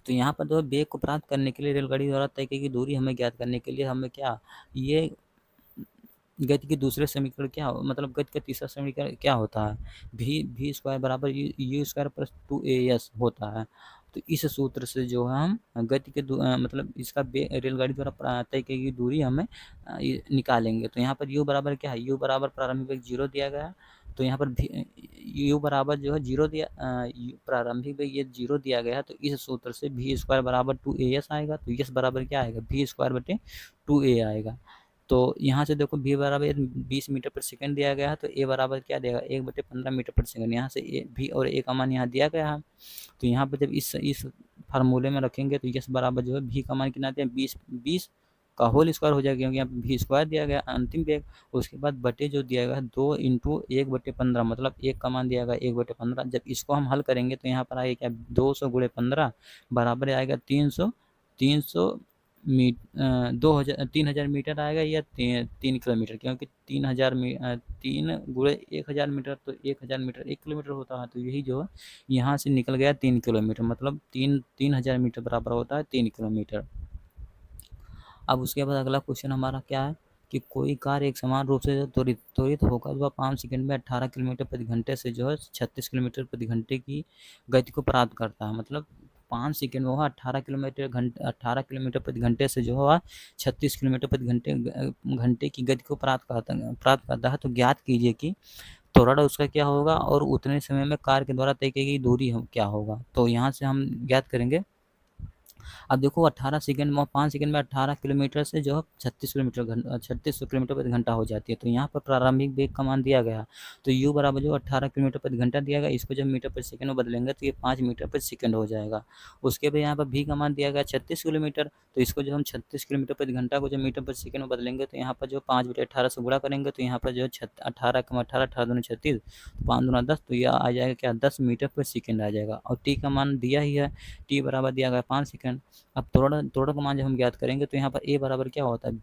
तो यहाँ पर जो वेग को प्राप्त करने के लिए रेलगाड़ी द्वारा तय की गई दूरी हमें ज्ञात करने के लिए हमें क्या, ये गति के दूसरे समीकरण क्या, मतलब गति का तीसरा समीकरण क्या होता है, v स्क्वायर बराबर यू स्क्वायर प्लस 2as होता है। तो इस सूत्र से जो है हम गति के मतलब इसका रेलगाड़ी द्वारा तय की गई दूरी हमें निकालेंगे। तो यहाँ पर u बराबर क्या है, u बराबर प्रारंभिक वेग 0 दिया गया है, तो यहाँ पर u बराबर जो है 0 दिया, प्रारंभिक वेग ये 0 दिया गया है, तो इस सूत्र से v स्क्वायर बराबर 2as आएगा। तो s बराबर क्या आएगा, v स्क्वायर बटे 2a आएगा। तो यहाँ से देखो v बराबर 20 मीटर पर सेकंड दिया गया है, तो a बराबर क्या देगा, 1/15 मीटर पर सेकंड। यहाँ से v और a का मान यहाँ दिया गया है, तो यहाँ पर जब इस फार्मूले में रखेंगे तो यस बराबर जो है v का मान कितना दिया, 20 का होल स्क्वायर हो जाएगा, क्योंकि यहाँ पे v स्क्वायर दिया गया अंतिम वेग। उसके बाद बटे जो दिया गया है 2 × 1/15, मतलब 1 का मान दिया गया 1/15। जब इसको हम हल करेंगे तो यहाँ पर आएगा क्या, 200 × 15 बराबर आएगा 300 3000 मीटर आएगा, या 3 किलोमीटर, क्योंकि 3000 3 × 1000 मीटर, तो 1000 मीटर 1 किलोमीटर होता है। तो यही जो है यहाँ से निकल गया 3 किलोमीटर, मतलब 3000 मीटर बराबर होता है 3 किलोमीटर। अब उसके बाद अगला क्वेश्चन हमारा क्या है कि कोई कार एक समान रूप से त्वरित होकर वह 5 सेकंड में 18 किलोमीटर प्रति घंटे से जो है 36 किलोमीटर प्रति घंटे की गति को प्राप्त करता है। मतलब 5 सेकंड में वह 18 किलोमीटर प्रति घंटे से जो है 36 किलोमीटर प्रति घंटे की गति को प्राप्त करता है। तो ज्ञात कीजिए कि त्वरण उसका क्या होगा और उतने समय में कार के द्वारा तय की गई दूरी क्या होगा। तो यहाँ से हम ज्ञात करेंगे। अब देखो 18 सेकंड में 5 सेकंड में 18 किलोमीटर से जो है 36 किलोमीटर प्रति घंटा हो जाती है। तो यहाँ पर प्रारंभिक वेग का मान दिया गया, तो u बराबर जो 18 किलोमीटर प्रति घंटा दिया गया, इसको जब मीटर पर सेकंड में बदलेंगे तो ये 5 मीटर पर सेकंड हो जाएगा। उसके बाद यहाँ पर v का मान दिया गया 36 किलोमीटर, तो इसको जो हम 36 किलोमीटर प्रति घंटा को जब मीटर पर सेकंड में बदलेंगे तो यहाँ पर जो 5/18 से गुणा करेंगे तो यहाँ पर जो है 18 कम 18 18 दूनी 36, 5 दूना 10, तो यह आ जाएगा क्या, 10 मीटर पर सेकंड आ जाएगा। और t का मान दिया ही है, t बराबर दिया गया 5 सेकंड। अब त्वरण का मान जब हम ज्ञात करेंगे तो यहाँ पर a बराबर क्या होता है,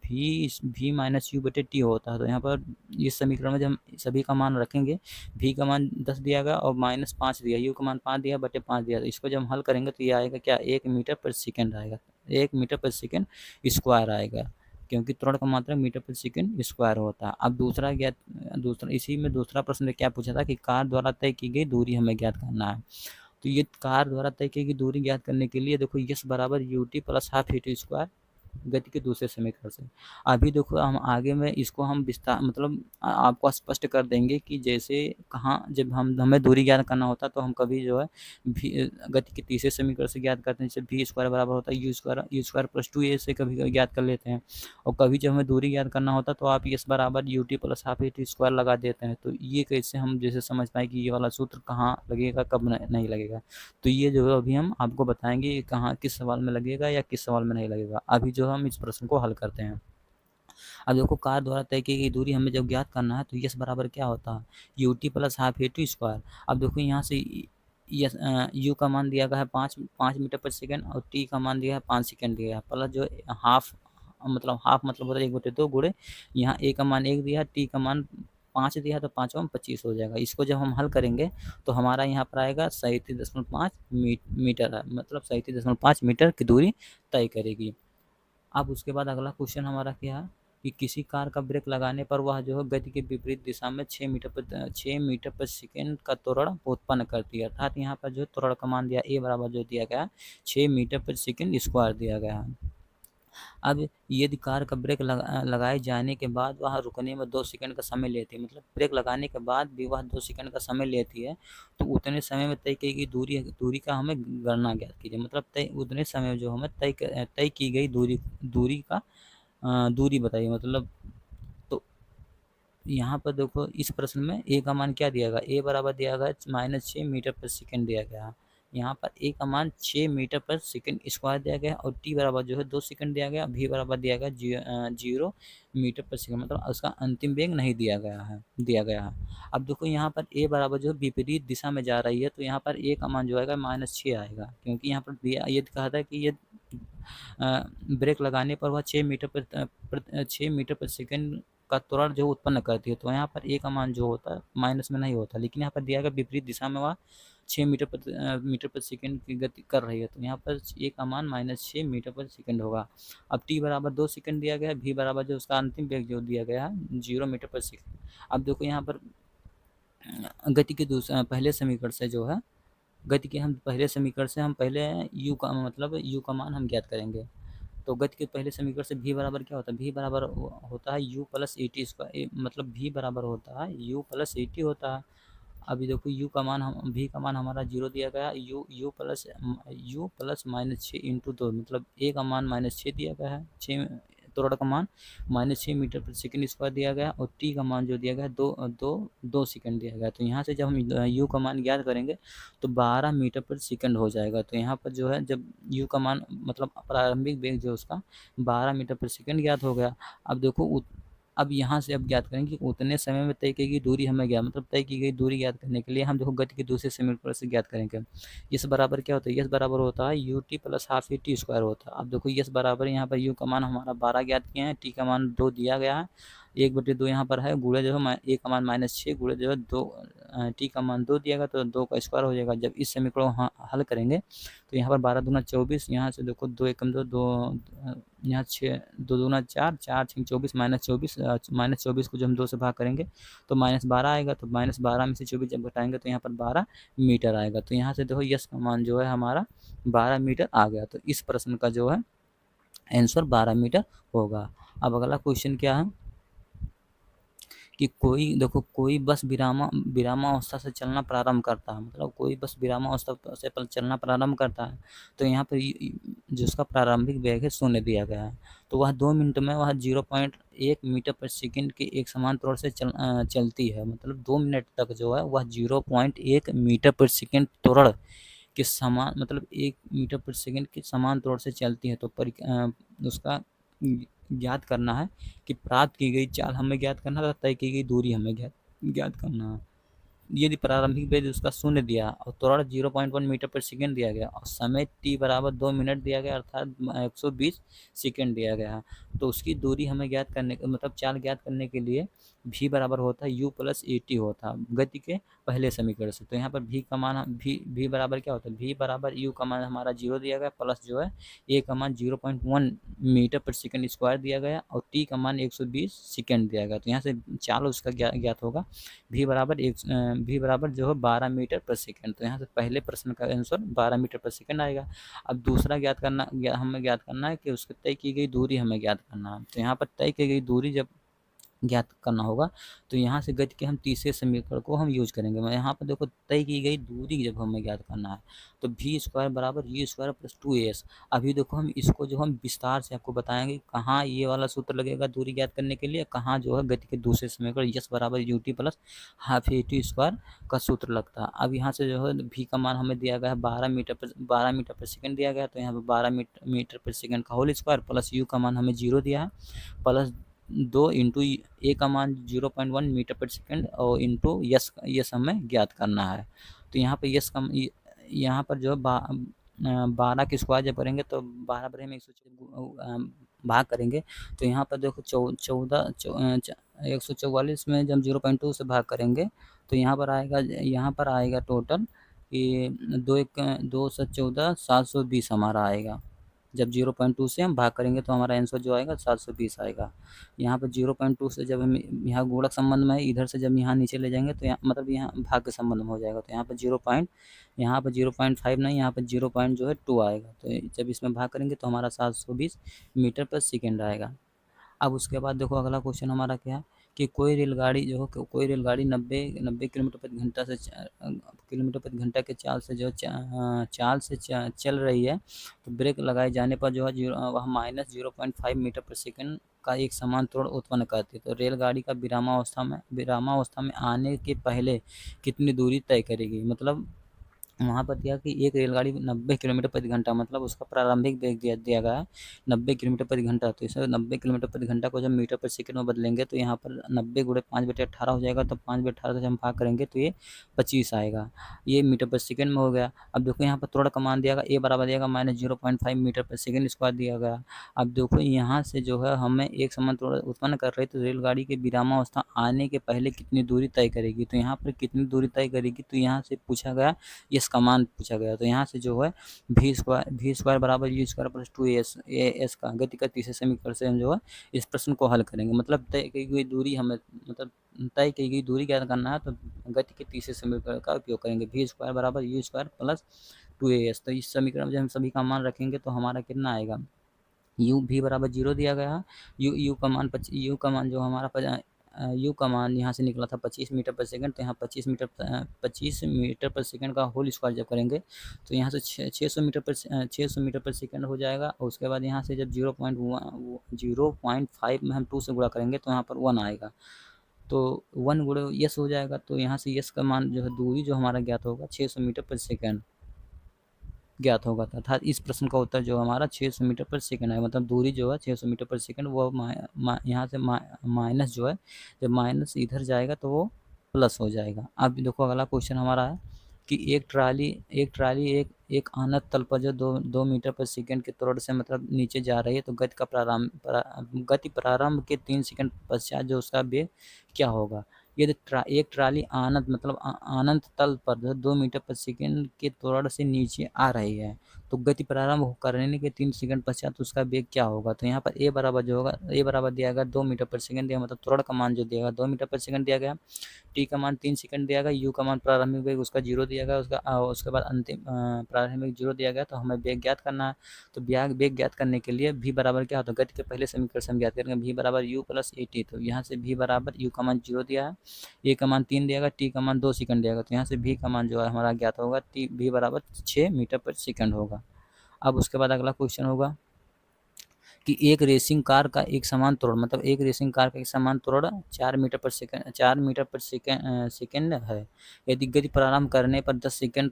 v माइनस यू बटे टी होता है। तो यहाँ पर इस समीकरण में जब हम सभी का मान रखेंगे, v का मान 10 दिया गया और -5 दिया, u का मान 5 दिया बटे 5 दिया, तो इसको जब हम हल करेंगे तो ये आएगा क्या, 1 मीटर पर सेकंड आएगा, 1 मीटर पर सेकंड स्क्वायर आएगा, क्योंकि त्वरण का मात्रा मीटर पर सेकंड स्क्वायर होता है। अब इसी में दूसरा प्रश्न क्या पूछा था कि कार द्वारा तय की गई दूरी हमें ज्ञात करना है। तो ये कार द्वारा तय की गई दूरी ज्ञात करने के लिए देखो यस बराबर ut plus half we T square गति के दूसरे समीकरण से। अभी देखो हम आगे में इसको हम विस्तार मतलब आपको स्पष्ट कर देंगे कि जैसे कहाँ जब हमें दूरी ज्ञात करना होता तो हम कभी जो है गति के तीसरे समीकरण से ज्ञात करते हैं, जैसे v स्क्वायर बराबर होता है यू स्क्वायर प्लस 2a से कभी ज्ञात कर लेते हैं। और कभी जब हमें दूरी ज्ञात करना होता तो आप यस बराबर ut plus half we T square लगा देते हैं। तो ये कैसे हम जैसे समझ पाए कि ये वाला सूत्र कहाँ लगेगा कब नहीं लगेगा। तो ये जो है अभी हम आपको बताएंगे कहाँ किस सवाल में लगेगा या किस सवाल में नहीं लगेगा। अभी जो हम इस प्रश्न को हल करते हैं। अब देखो कार द्वारा तय की गई दूरी हमें जब ज्ञात करना है तो यस बराबर क्या होता है, U T plus half A T square. अब देखो यहाँ से यू का मान दिया गया है 5 मीटर पर सेकंड और टी का मान दिया है 5 सेकंड दिया है, प्लस जो हाफ मतलब होता है 1/2 गुणे यहाँ ए का मान 1 दिया है, टी का मान 5 दिया है, तो 5 में 25 हो जाएगा। इसको जब हम हल करेंगे तो हमारा यहाँ पर आएगा 37.5 मीटर है, मतलब 37.5 मीटर की दूरी तय करेगी। अब उसके बाद अगला क्वेश्चन हमारा क्या है कि किसी कार का ब्रेक लगाने पर वह जो है गति के विपरीत दिशा में 6 मीटर पर सेकेंड का त्वरण उत्पन्न करती है। अर्थात यहाँ पर जो त्वरण का मान दिया ए बराबर जो दिया गया 6 मीटर पर सेकेंड स्क्वायर दिया गया है। अब यदि कार का ब्रेक लगाए जाने के बाद वह रुकने में 2 सेकंड का समय लेती है, मतलब ब्रेक लगाने के बाद भी वह 2 सेकंड का समय लेती है, तो उतने समय में तय की गई दूरी का हमें गणना ज्ञात कीजिए। मतलब उतने समय में जो हमें तय की गई दूरी का दूरी बताइए। मतलब तो यहाँ पर देखो इस प्रश्न में ए का मान क्या दिया गया, ए बराबर दिया गया -6 मीटर पर सेकंड दिया गया। यहाँ पर ए का मान 6 मीटर पर सेकंड स्क्वायर दिया गया और टी बराबर जो है 2 सेकंड दिया गया, भी बराबर दिया गया 0 मीटर पर सेकंड, मतलब उसका अंतिम वेग नहीं दिया गया है। अब देखो यहाँ पर ए बराबर जो है विपरीत दिशा में जा रही है, तो यहाँ पर ए का मान जो आएगा -6 आएगा, क्योंकि यहाँ पर ये कहा था कि ये ब्रेक लगाने पर वह 6 मीटर पर सेकंड का त्वरण जो उत्पन्न करती है, तो यहाँ पर ए का मान जो होता है माइनस में नहीं होता, लेकिन यहाँ पर दिया गया विपरीत दिशा में वह 6 मीटर पर सेकंड की गति कर रही है, तो यहाँ पर ए का मान -6 मीटर पर सेकंड होगा। अब टी बराबर 2 सेकंड दिया गया है, भी बराबर जो उसका अंतिम वेग जो दिया गया है 0 मीटर पर सेकंड। अब देखो यहाँ पर गति के पहले समीकरण से जो है गति के हम पहले समीकरण से हम पहले यू का मान हम ज्ञात करेंगे। तो गति के पहले समीकरण से v बराबर क्या होता है, v बराबर होता है u plus A T square, मतलब v बराबर होता है u प्लस ए टी होता है। अभी देखो v का मान हमारा 0 दिया गया, u प्लस -6 इंटू 2, मतलब a का मान -6 दिया गया है, 6 त्वरण का मान -6 मीटर पर सेकंड स्क्वायर दिया गया और t का मान जो दिया गया है 2 सेकंड दिया गया। तो यहाँ से जब हम u का मान ज्ञात करेंगे तो 12 मीटर पर सेकंड हो जाएगा। तो यहाँ पर जो है जब u का मान मतलब प्रारंभिक वेग जो उसका 12 मीटर पर सेकंड ज्ञात हो गया। अब देखो अब यहाँ से अब ज्ञात करेंगे कि उतने समय में तय की गई दूरी हमें तय की गई दूरी ज्ञात करने के लिए हम देखो गति के दूसरे समीकरण से ज्ञात करेंगे। यस बराबर क्या होता है, यस बराबर होता है U T plus half A T square होता है। अब देखो यस बराबर यहाँ पर यू का मान हमारा 12 ज्ञात किया है, टी का मान 2 दिया गया है, 1/2 यहाँ पर है, गुणे जो है ए का मान -6 गुणे जो है 2, टी का मान 2 दिया गया तो 2 का स्क्वायर हो जाएगा। जब इस समीकरण को हल करेंगे तो यहाँ पर 12 दूना 24, यहाँ से देखो 2 एकम 2, यहाँ 6 2 दूना 4, 4 6 24, -24 को जब हम 2 से भाग करेंगे तो -12 आएगा। तो -12 में से 24 जब घटाएंगे तो यहाँ पर 12 मीटर आएगा। तो यहाँ से देखो यस का मान जो है हमारा 12 मीटर आ गया। तो इस प्रश्न का जो है आंसर 12 मीटर होगा। अब अगला क्वेश्चन क्या है कि कोई बस विरामावस्था से चलना प्रारंभ करता है, मतलब कोई बस विरामावस्था से चलना प्रारंभ करता है, तो यहाँ पर जो उसका प्रारंभिक वेग है 0 दिया गया है, तो वह 2 मिनट में वह 0.1 मीटर पर सेकंड के एक समान त्वरण से चलती है। मतलब 2 मिनट तक जो है वह 0.1 मीटर पर सेकंड त्वरण के समान, मतलब 1 मीटर पर सेकंड के समान त्वरण से चलती है। तो उसका ज्ञात करना है कि प्राप्त की गई चाल हमें ज्ञात करना है, तय की गई दूरी हमें ज्ञात करना है। यदि प्रारंभिक वेग उसका 0 दिया और त्वरण 0.1 मीटर पर सेकंड दिया गया और समय t बराबर 2 मिनट दिया गया, अर्थात 120 सेकंड दिया गया, तो उसकी दूरी हमें ज्ञात करने मतलब चाल ज्ञात करने के लिए v बराबर होता है u प्लस ए टी होता है गति के पहले समीकरण से। तो यहाँ पर v का मान v बराबर क्या होता है, v बराबर u का मान हमारा 0 दिया गया प्लस जो है a का मान 0.1 मीटर पर सेकंड स्क्वायर दिया गया और t का मान 120 सेकंड दिया गया। तो यहाँ से चाल उसका ज्ञात होगा v बराबर जो है 12 मीटर पर सेकंड। तो यहाँ से पहले प्रश्न का आंसर 12 मीटर पर सेकंड आएगा। अब दूसरा हमें ज्ञात करना है कि उसकी तय की गई दूरी हमें ज्ञात करना है। तो यहाँ पर तय की गई दूरी जब ज्ञात करना होगा तो यहाँ से गति के हम तीसरे समीकरण को हम यूज करेंगे। मैं यहाँ पर देखो तय की गई दूरी जब हमें ज्ञात करना है तो v स्क्वायर बराबर u स्क्वायर प्लस 2as। अभी देखो हम इसको जो हम विस्तार से आपको बताएंगे कहाँ ये वाला सूत्र लगेगा दूरी ज्ञात करने के लिए, कहाँ जो है गति के दूसरे समीकरण यस बराबर U T plus half A T square का सूत्र लगता है। अब यहाँ से जो है v का मान हमें दिया गया है 12 मीटर पर सेकंड दिया गया, तो यहाँ पर 12 मीटर पर सेकंड का होल स्क्वायर प्लस u का मान हमें 0 दिया है प्लस 2 इंटू ए का मान 0.1 मीटर पर सेकंड और इंटू यस हमें ज्ञात करना है। तो यहाँ पर यहाँ पर जो है 12 के स्क्वायर जब करेंगे तो 12 बटे में 100 भाग करेंगे तो यहाँ पर देखो 144 में जब 0.2 से भाग करेंगे तो यहाँ पर आएगा टोटल कि 2 1 2 7 14 720 हमारा आएगा। जब 0.2 से हम भाग करेंगे तो हमारा आंसर जो आएगा 720 आएगा। यहाँ पर 0.2 से जब हम यहाँ गुणक संबंध में है, इधर से जब यहाँ नीचे ले जाएंगे तो यहाँ मतलब यहाँ भाग के संबंध में हो जाएगा। तो यहाँ पर 0.5 नहीं, यहाँ पर 0.2 आएगा। तो जब इसमें भाग करेंगे तो हमारा 720 मीटर पर सेकेंड आएगा। अब उसके बाद देखो अगला क्वेश्चन हमारा क्या है कि कोई रेलगाड़ी 90 किलोमीटर प्रति घंटा से किलोमीटर प्रति घंटा के चाल से चल रही है, तो ब्रेक लगाए जाने पर जो है वह -0.5 मीटर पर सेकंड का एक समान त्वरण उत्पन्न करती है। तो रेलगाड़ी का विरामावस्था में आने के पहले कितनी दूरी तय करेगी। मतलब वहाँ पर दिया कि एक रेलगाड़ी 90 किलोमीटर प्रति घंटा, मतलब उसका प्रारंभिक वेग दिया गया है 90 किलोमीटर प्रति घंटा। तो इसे 90 किलोमीटर प्रति घंटा को जब मीटर पर सेकंड में बदलेंगे तो यहाँ पर 90 गुणे 5/18 हो जाएगा। तो 5/18 से हम भाग करेंगे तो ये 25 आएगा। ये मीटर पर सेकंड में हो गया। अब देखो यहाँ पर त्वरण का मान दिया गया, ए बराबर दिया गया -0.5 मीटर पर सेकंड स्क्वायर दिया गया। अब देखो यहाँ से जो है हमें एक समान त्वरण उत्पन्न कर रही, तो रेलगाड़ी के विरामावस्था आने के पहले कितनी दूरी तय करेगी। तो यहाँ पर कितनी दूरी तय करेगी, तो यहाँ से पूछा गया इस कमान पूछा गया। तो यहाँ से जो है वी स्क्वायर बराबर यू स्क्वायर प्लस 2as का गति का तीसरे समीकरण से हम जो है इस प्रश्न को हल करेंगे। मतलब तय की गई दूरी हमें तय की गई दूरी ज्ञात करना है, तो गति के तीसरे समीकरण का उपयोग करेंगे। वी स्क्वायर बराबर यू स्क्वायर प्लस 2as। तो इस समीकरण में जब हम सभी का मान रखेंगे तो हमारा कितना आएगा, यू भी बराबर 0 दिया गया। यू का मान जो हमारा यू का मान यहाँ से निकला था 25 मीटर पर सेकंड। तो यहाँ 25 मीटर पर सेकंड का होल स्क्वायर जब करेंगे तो यहाँ से 600 मीटर पर सेकंड हो जाएगा। और उसके बाद यहाँ से जब 0.5 में हम 2 से गुणा करेंगे तो यहाँ पर 1 आएगा। तो 1 गुणे यस हो जाएगा। तो यहाँ से यस का मान जो है दूरी जो हमारा ज्ञात होगा 600 मीटर पर सेकंड ज्ञात होगा। अर्थात इस प्रश्न का उत्तर जो हमारा 600 मीटर पर सेकंड है। मतलब दूरी जो है 600 मीटर पर सेकंड, वो यहाँ से माइनस जो है, जब माइनस इधर जाएगा तो वो प्लस हो जाएगा। अब देखो अगला क्वेश्चन हमारा है कि एक ट्राली एक आनत तल पर जो 2 मीटर पर सेकंड के त्वरण से मतलब नीचे जा रही है, तो गति प्रारंभ के 3 सेकंड पश्चात जो उसका वेग क्या होगा। यदि एक ट्राली अनंत तल पर 2 मीटर पर सेकंड के त्वरण से नीचे आ रही है, तो गति प्रारंभ करने के 3 सेकंड पश्चात उसका वेग क्या होगा। तो यहाँ पर ए बराबर दिया गया 2 मीटर पर सेकंड दिया, मतलब त्वरण का मान जो दिया गया 2 मीटर पर सेकंड दिया गया। टी का मान 3 सेकंड दिया गया। यू का मान प्रारंभिक वेग उसका 0 दिया गया, उसके बाद अंतिम प्रारंभिक 0 दिया गया। तो हमें वेग ज्ञात करना है। तो वेग ज्ञात करने के लिए भी बराबर क्या होता है, गति के पहले समीकरण से हम ज्ञात करेंगे भी बराबर यू प्लस ए टी। तो यहाँ से भी बराबर यू का मान 0 दिया है, ए का मान 3 दिया गया, टी का मान 2 सेकंड दिया गया। तो यहाँ से भी का मान जो है हमारा ज्ञात होगा, टी भी बराबर 6 मीटर पर सेकंड होगा। अब उसके बाद अगला क्वेश्चन होगा कि एक रेसिंग कार का एक समान त्वरण 4 मीटर पर सेकंड है। यदि गति प्रारंभ करने पर 10 सेकंड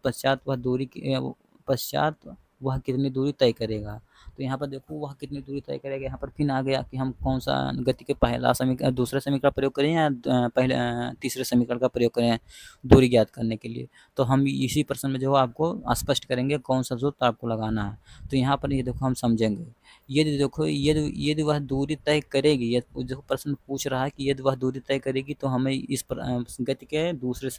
पश्चात वह कितनी दूरी तय करेगा। तो यहाँ पर देखो वह कितनी दूरी तय करेगा। यहाँ पर फिर आ गया कि हम कौन सा गति के दूसरे समीकरण का प्रयोग करें या तीसरे समीकरण का प्रयोग करें दूरी ज्ञात करने के लिए। तो हम इसी प्रश्न में जो आपको स्पष्ट करेंगे कौन सा सूत्र आपको लगाना है। तो यहाँ पर ये देखो हम समझेंगे। यदि वह दूरी तय करेगी, जो प्रश्न पूछ रहा है कि यदि वह दूरी तय करेगी तो हमें इस गति के दूसरे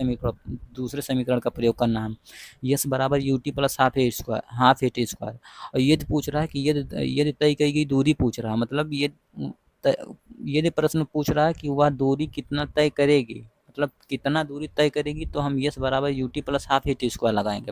समीकरण का प्रयोग करना है। यस बराबर U T plus half A T square. और यदि पूछ रहा है कि यदि तय की गई दूरी पूछ रहा है, मतलब यदि प्रश्न पूछ रहा है कि वह दूरी कितना तय करेगी, मतलब कितना दूरी तय करेगी, तो हम यस बराबर U T plus half A T square लगाएंगे।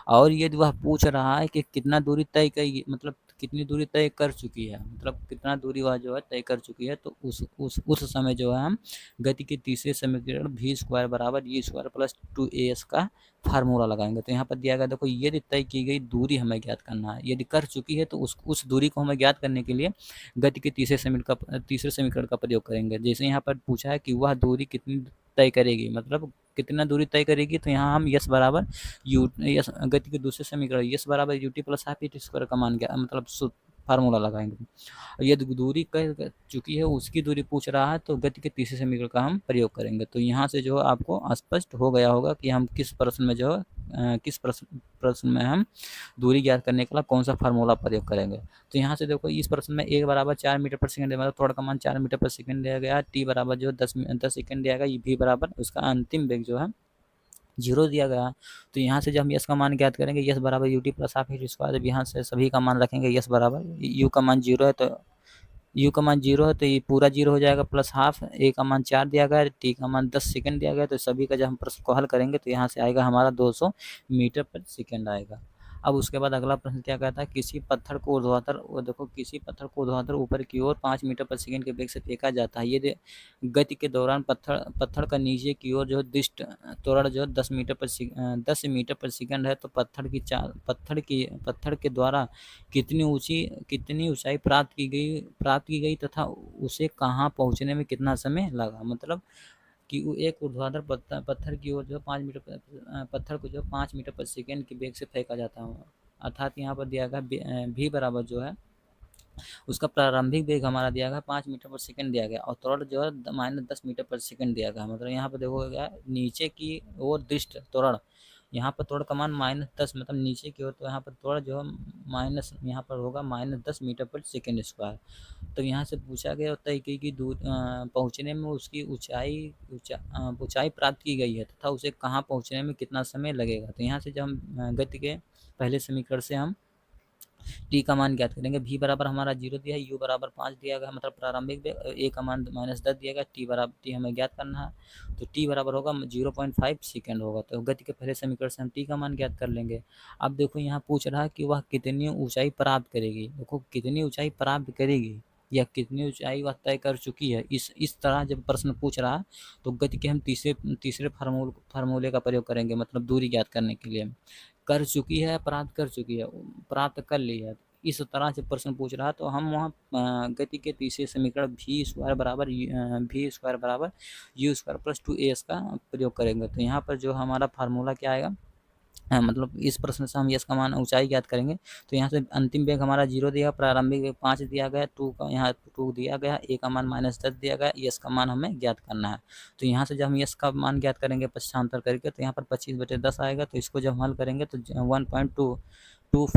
और यदि वह पूछ रहा है कि कितना दूरी तय करेगी, मतलब कितनी दूरी तय कर चुकी है, मतलब कितना दूरी वह जो है तय कर चुकी है, तो उस समय जो है हम गति के तीसरे समीकरण भी स्क्वायर बराबर यू स्क्वायर प्लस 2as का फार्मूला लगाएंगे। तो यहाँ पर दिया गया देखो यदि तय की गई दूरी हमें ज्ञात करना है। यदि कर चुकी है तो उस दूरी को हमें ज्ञात करने के लिए गति के तीसरे समीकरण का प्रयोग करेंगे। जैसे यहाँ पर पूछा है कि वह दूरी कितनी तय करेगी, मतलब कितना दूरी तय करेगी, तो यहाँ हम यस बराबर गति के दूसरे समीकरण यस बराबर U T plus half A T square का मान क्या मतलब फार्मूला लगाएंगे। यदि दूरी कर चुकी है उसकी दूरी पूछ रहा है तो गति के तीसरे समीकरण का हम प्रयोग करेंगे। तो यहाँ से जो आपको स्पष्ट हो गया होगा कि हम किस प्रश्न में हम दूरी ज्ञात करने के लिए कौन सा फार्मूला प्रयोग करेंगे। तो यहाँ से देखो इस प्रश्न में एक बराबर 4 मीटर पर सेकंड मतलब थोड़ा का मान 4 मीटर पर सेकंड दिया गया। टी बराबर जो 10 सेकंड दिया गया। भी बराबर उसका अंतिम वेग जो है 0 दिया गया। तो यहाँ से जब हम यस का मान ज्ञात करेंगे, यस बराबर U T plus half H square, जब यहाँ से सभी का मान रखेंगे, यस बराबर यू का मान 0 है, तो यू का मान 0 है तो ये पूरा 0 हो जाएगा, प्लस हाफ ए का मान 4 दिया गया है, टी का मान 10 सेकंड दिया गया है। तो सभी का जब हम प्रश्न को हल करेंगे तो यहाँ से आएगा हमारा 200 मीटर पर सेकंड आएगा। अब उसके बाद अगला प्रश्न क्या कहता है, किसी पत्थर को ऊर्ध्वाधर, देखो किसी पत्थर को ऊर्ध्वाधर ऊपर की ओर 5 मीटर पर सेकंड के वेग से फेंका जाता है। ये गति के दौरान पत्थर का नीचे की ओर जो दिष्ट त्वरण जो 10 मीटर पर सेकंड है, तो पत्थर के द्वारा कितनी ऊंचाई प्राप्त की गई तथा उसे कहाँ पहुँचने में कितना समय लगा। मतलब कि वो एक ऊर्ध्वाधर पत्थर की ओर जो 5 मीटर पत्थर को जो 5 मीटर पर सेकंड के वेग से फेंका जाता है, अर्थात यहाँ पर दिया गया भी बराबर जो है उसका प्रारंभिक वेग हमारा दिया गया 5 मीटर पर सेकंड दिया गया, और त्वरण जो है -10 मीटर पर सेकंड दिया गया। मतलब यहाँ पर देखोगे नीचे की ओर दृष्ट त्वरण, यहाँ पर त्वरण का मान -10, मतलब नीचे की ओर, तो यहाँ पर त्वरण जो है माइनस यहाँ पर होगा -10 मीटर पर सेकंड स्क्वायर। तो यहाँ से पूछा गया होता है कि दूर पहुँचने में उसकी ऊंचाई प्राप्त की गई है तथा उसे कहाँ पहुँचने में कितना समय लगेगा। तो यहाँ से जब हम गति के पहले समीकरण से हम टी का मान ज्ञात करेंगे। भी बराबर हमारा 0 दिया है, यू बराबर 5 दिया गया, मतलब प्रारंभिक वेग, ए का मान -10 दिया गया, टी हमें ज्ञात करना है। तो टी बराबर होगा 0.5 सेकंड होगा। तो गति के पहले समीकरण से हम टी का मान ज्ञात कर लेंगे। अब देखो यहाँ पूछ रहा है कि वह कितनी ऊंचाई प्राप्त करेगी। देखो कितनी ऊंचाई प्राप्त करेगी या कितनी ऊंचाई वह तय कर चुकी है, इस तरह जब प्रश्न पूछ रहा है तो गति के हम तीसरे फार्मूले का प्रयोग करेंगे, मतलब दूरी ज्ञात करने के लिए। कर चुकी है, प्राप्त कर चुकी है, प्राप्त कर ली है, इस तरह से प्रश्न पूछ रहा है तो हम वहाँ गति के तीसरे समीकरण वी स्क्वायर बराबर यू स्क्वायर प्लस 2as का प्रयोग करेंगे। तो यहाँ पर जो हमारा फार्मूला क्या आएगा, मतलब इस प्रश्न से हम यस का मान ऊंचाई ज्ञात करेंगे। तो यहाँ से अंतिम वेग हमारा 0 दिया, प्रारंभिक वेग 5 दिया गया, 2 का यहाँ 2 दिया गया, ए का मान -10 दिया गया, यस का मान हमें ज्ञात करना है। तो यहाँ से जब हम यस का मान ज्ञात करेंगे पक्षांतर करके, तो यहाँ पर 25/10 आएगा। तो इसको जब हल करेंगे तो 1.25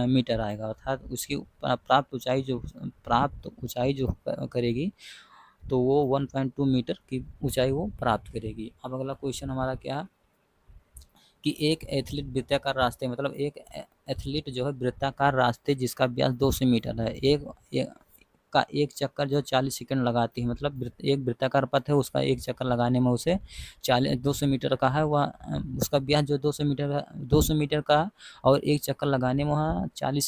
मीटर आएगा, अर्थात उसकी प्राप्त ऊंचाई जो करेगी तो वो 1.2 मीटर की ऊंचाई वो प्राप्त करेगी। अब अगला क्वेश्चन हमारा क्या है कि एक एथलीट वृत्ताकार रास्ते, मतलब एक एथलीट जो है वृत्ताकार रास्ते जिसका व्यास 200 मीटर है, एक चक्कर जो 40 सेकंड लगाती है। मतलब एक वृत्ताकार पथ है, उसका एक चक्कर लगाने में उसे 200 मीटर का है, वह उसका व्यास जो 200 मीटर का है, और एक चक्कर लगाने में वह 40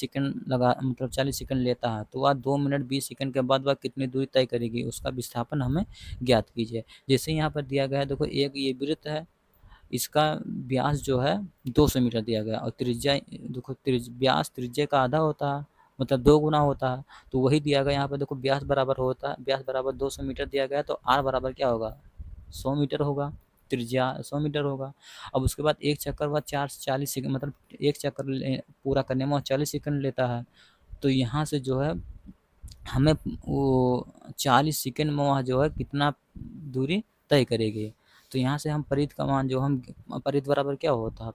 सेकंड लेता है। तो वह 2 मिनट 20 सेकंड के बाद वह कितनी दूरी तय करेगी, उसका विस्थापन हमें ज्ञात कीजिए। जैसे यहाँ पर दिया गया है, देखो एक ये वृत्त है, इसका व्यास जो है 200 मीटर दिया गया, और त्रिज्या देखो व्यास त्रिज्या का आधा होता है, मतलब 2 गुना होता है। तो वही दिया गया यहाँ पर, देखो व्यास बराबर 200 मीटर दिया गया, तो आर बराबर क्या होगा 100 मीटर होगा, त्रिज्या 100 मीटर होगा। अब उसके बाद एक चक्कर वह 40 सेकंड, मतलब एक चक्कर पूरा करने में 40 सेकंड लेता है। तो यहाँ से जो है हमें वो 40 सेकंड में वह जो है कितना दूरी तय करेगी। तो यहाँ से हम परित का मान जो हम परित बराबर क्या होता है,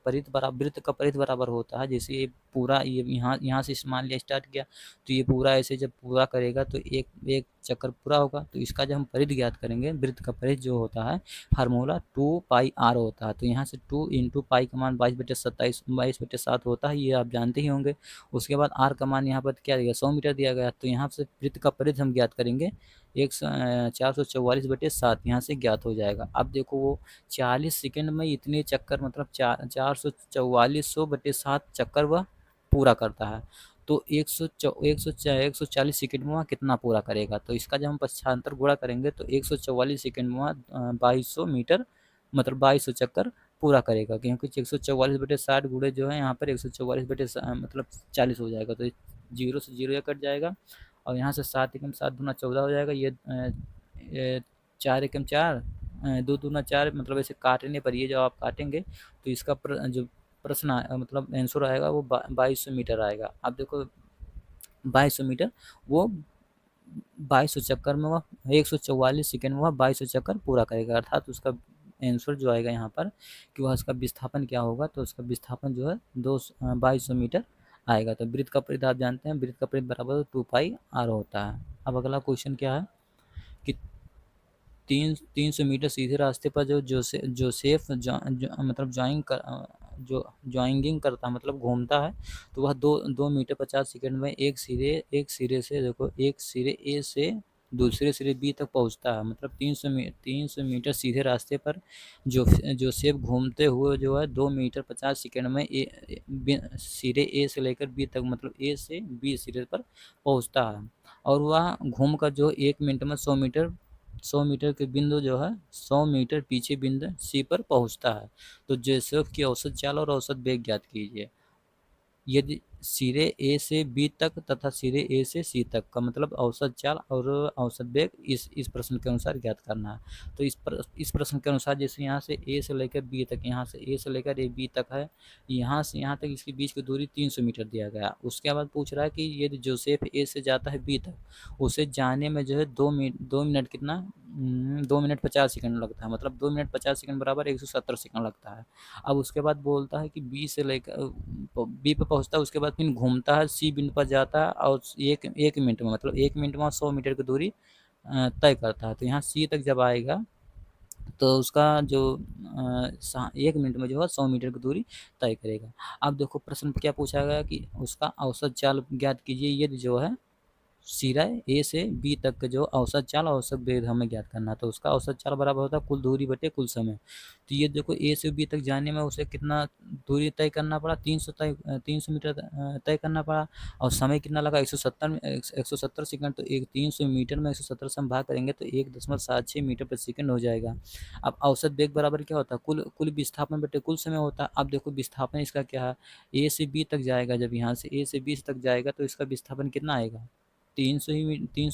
वृत्त का परित बराबर होता है, जैसे ये पूरा ये यहाँ से मान लिया स्टार्ट किया, तो ये पूरा ऐसे जब पूरा करेगा तो एक चक्कर पूरा होगा। तो इसका जब हम परित ज्ञात करेंगे, वृत्त का परित जो होता है फार्मूला 2πr होता है। तो यहाँ से 2 × पाई का मान 22/7 होता है, ये आप जानते ही होंगे। उसके बाद आर का मान यहाँ पर क्या दिया 100 मीटर दिया गया। तो यहाँ से वृत्त का परिध हम ज्ञात करेंगे 444/7 यहाँ से ज्ञात हो जाएगा। अब देखो वो 40 सेकंड में इतने चक्कर, मतलब 444/7 चक्कर वह पूरा करता है। तो 140 सेकंड में वह कितना पूरा करेगा। तो इसका जब हम पक्षांतर गुणा करेंगे तो 144 सेकंड में वह 2200 मीटर, मतलब 2200 चक्कर पूरा करेगा, क्योंकि 144/60 गुणे जो है यहाँ पर 144 मतलब 40 हो जाएगा। तो 0 से 0 कट जाएगा, और यहाँ से 7 एकम 7 दूना 14 हो जाएगा। ये 4 एकम 4 2 दूना 4, मतलब ऐसे काटने पर ये जब आप काटेंगे तो इसका जो प्रश्न मतलब आंसर आएगा वो 2200 मीटर आएगा। अब देखो 2200 मीटर, वो 2200 चक्कर में वह 144 सेकंड में वह 2200 चक्कर पूरा करेगा, अर्थात उसका आंसर जो आएगा यहाँ पर कि वह उसका विस्थापन क्या होगा। तो उसका विस्थापन जो है 2200 मीटर आएगा। तो वृत्त का परिध आप जानते हैं, वृत्त का परिध बराबर 2πr होता है। अब अगला क्वेश्चन क्या है कि 300 मीटर सीधे रास्ते पर जो जोसेफ मतलब जॉइंगिंग करता है, मतलब घूमता है, तो वह 2 मीटर 50 सेकंड में एक सिरे से देखो, एक सिरे ए से दूसरे सिरे बी तक पहुंचता है। मतलब 300 मीटर सीधे रास्ते पर जो जोसेफ घूमते हुए जो है 2 मीटर 50 सेकंड में सिरे ए से लेकर बी तक, मतलब ए से बी सिरे पर पहुंचता है। और वह घूम कर जो 1 मिनट में 100 मीटर के बिंदु जो है 100 मीटर पीछे बिंदु सी पर पहुंचता है। तो जोसेफ की औसत चाल और औसत वेग ज्ञात कीजिए। यदि सिरे ए से बी तक तथा सिरे ए से सी तक का मतलब औसत चाल और औसत वेग इस प्रश्न के अनुसार ज्ञात करना है। तो इस प्रश्न के अनुसार जैसे यहाँ से ए से लेकर बी तक, यहाँ से ए से लेकर ए बी तक है, यहाँ से यहाँ तक इसके बीच की दूरी 300 मीटर दिया गया। उसके बाद पूछ रहा है कि यदि जोसेफ ए से जाता है बी तक, उसे जाने में जो है 2 मिनट कितना 2 मिनट 50 सेकंड लगता है। मतलब 2 मिनट 50 सेकंड बराबर 170 सेकंड लगता है। अब उसके बाद बोलता है कि बी से लेकर बी पे पहुंचता है, उसके बाद फिर घूमता है, सी बिंदु पर जाता है और एक मिनट में, मतलब 1 मिनट में 100 मीटर की दूरी तय करता है। तो यहाँ सी तक जब आएगा तो उसका जो 1 मिनट में जो है 100 मीटर की दूरी तय करेगा। अब देखो प्रश्न क्या पूछा गया कि उसका औसत चाल ज्ञात कीजिए। यदि जो है सिरा ए से बी तक का जो औसत चाल और औसत वेग हमें ज्ञात करना है, तो उसका औसत चाल बराबर होता है कुल दूरी बटे कुल समय। तो ये देखो ए से बी तक जाने में उसे कितना दूरी तय करना पड़ा, 300 मीटर तय करना पड़ा। और समय कितना लगा 170 सेकंड। तो 300 मीटर में 170 से हम भाग करेंगे तो 1.76 मीटर प्रति सेकंड हो जाएगा। अब औसत वेग बराबर क्या होता है, कुल विस्थापन बटे कुल समय होता है। अब देखो विस्थापन इसका क्या है, ए से बी तक जाएगा, जब यहाँ से ए से बी तक जाएगा तो इसका विस्थापन कितना आएगा 300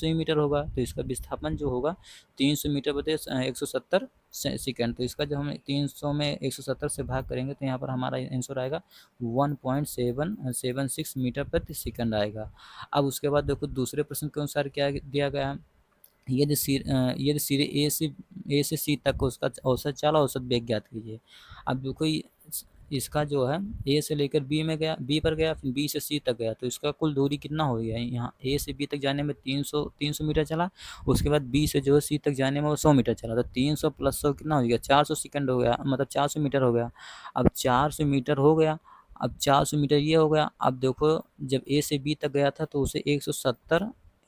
ही मीटर होगा। तो इसका विस्थापन जो होगा 300 मीटर बटे 170 सेकंड। तो इसका जब हम 300 में 170 से भाग करेंगे तो यहाँ पर हमारा आंसर आएगा 1.776 मीटर प्रति सेकंड आएगा। अब उसके बाद देखो दूसरे प्रश्न के अनुसार क्या दिया गया है, यदि सिरे ए से सी तक उसका औसत चाल औसत वेग ज्ञात कीजिए। अब देखो इसका जो है ए से लेकर बी में गया, बी पर गया, फिर बी से सी तक गया, तो इसका कुल दूरी कितना हो गया, यहाँ ए से बी तक जाने में 300 मीटर चला। उसके बाद बी से जो है सी तक जाने में वो 100 मीटर चला। तो 300 + 100 कितना हो गया 400 सेकंड हो गया, मतलब 400 मीटर हो गया। अब 400 मीटर हो गया, अब 400 मीटर ये हो गया। अब देखो जब ए से बी तक गया था तो उसे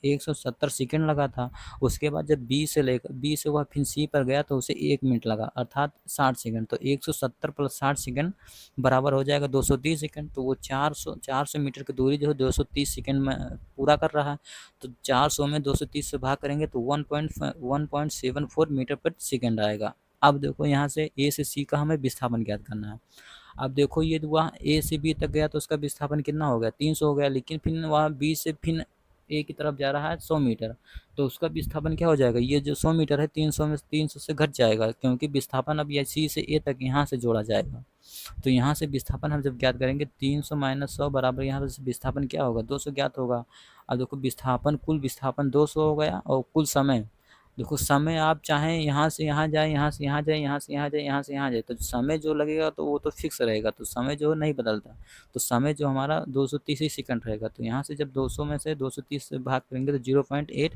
170 सेकंड लगा था। उसके बाद जब बी से वह फिर सी पर गया तो उसे 1 मिनट लगा, अर्थात 60 सेकंड। तो 170 + 60 सेकंड बराबर हो जाएगा 230 सेकंड। तो वो 400 मीटर की दूरी जो है 230 सेकंड में पूरा कर रहा है। तो 400 में 230 से भाग करेंगे तो 1.74 मीटर प्रति सेकंड आएगा। अब देखो यहाँ से ए से सी का हमें विस्थापन ज्ञात करना है। अब देखो ये वहाँ ए से बी तक गया तो उसका विस्थापन कितना हो गया 300 हो गया, लेकिन फिर वहाँ बी से फिर ए की तरफ जा रहा है 100 मीटर। तो उसका विस्थापन क्या हो जाएगा, ये जो 100 मीटर है 300 से घट जाएगा, क्योंकि विस्थापन अब ये सी से ए तक यहाँ से जोड़ा जाएगा। तो यहाँ से विस्थापन हम जब ज्ञात करेंगे 300 - 100 बराबर यहाँ से विस्थापन क्या होगा 200 ज्ञात होगा। अब देखो कुल विस्थापन 200 हो गया। और कुल समय देखो, समय आप चाहें यहाँ से यहाँ जाए, यहाँ से यहाँ जाए, यहाँ से यहाँ जाए, यहाँ से यहाँ जाए, तो समय जो लगेगा तो वो तो फिक्स रहेगा। तो समय जो नहीं बदलता। तो समय जो हमारा 230 ही सेकंड रहेगा। तो यहाँ से जब 200 में से 230 से भाग करेंगे तो 0.8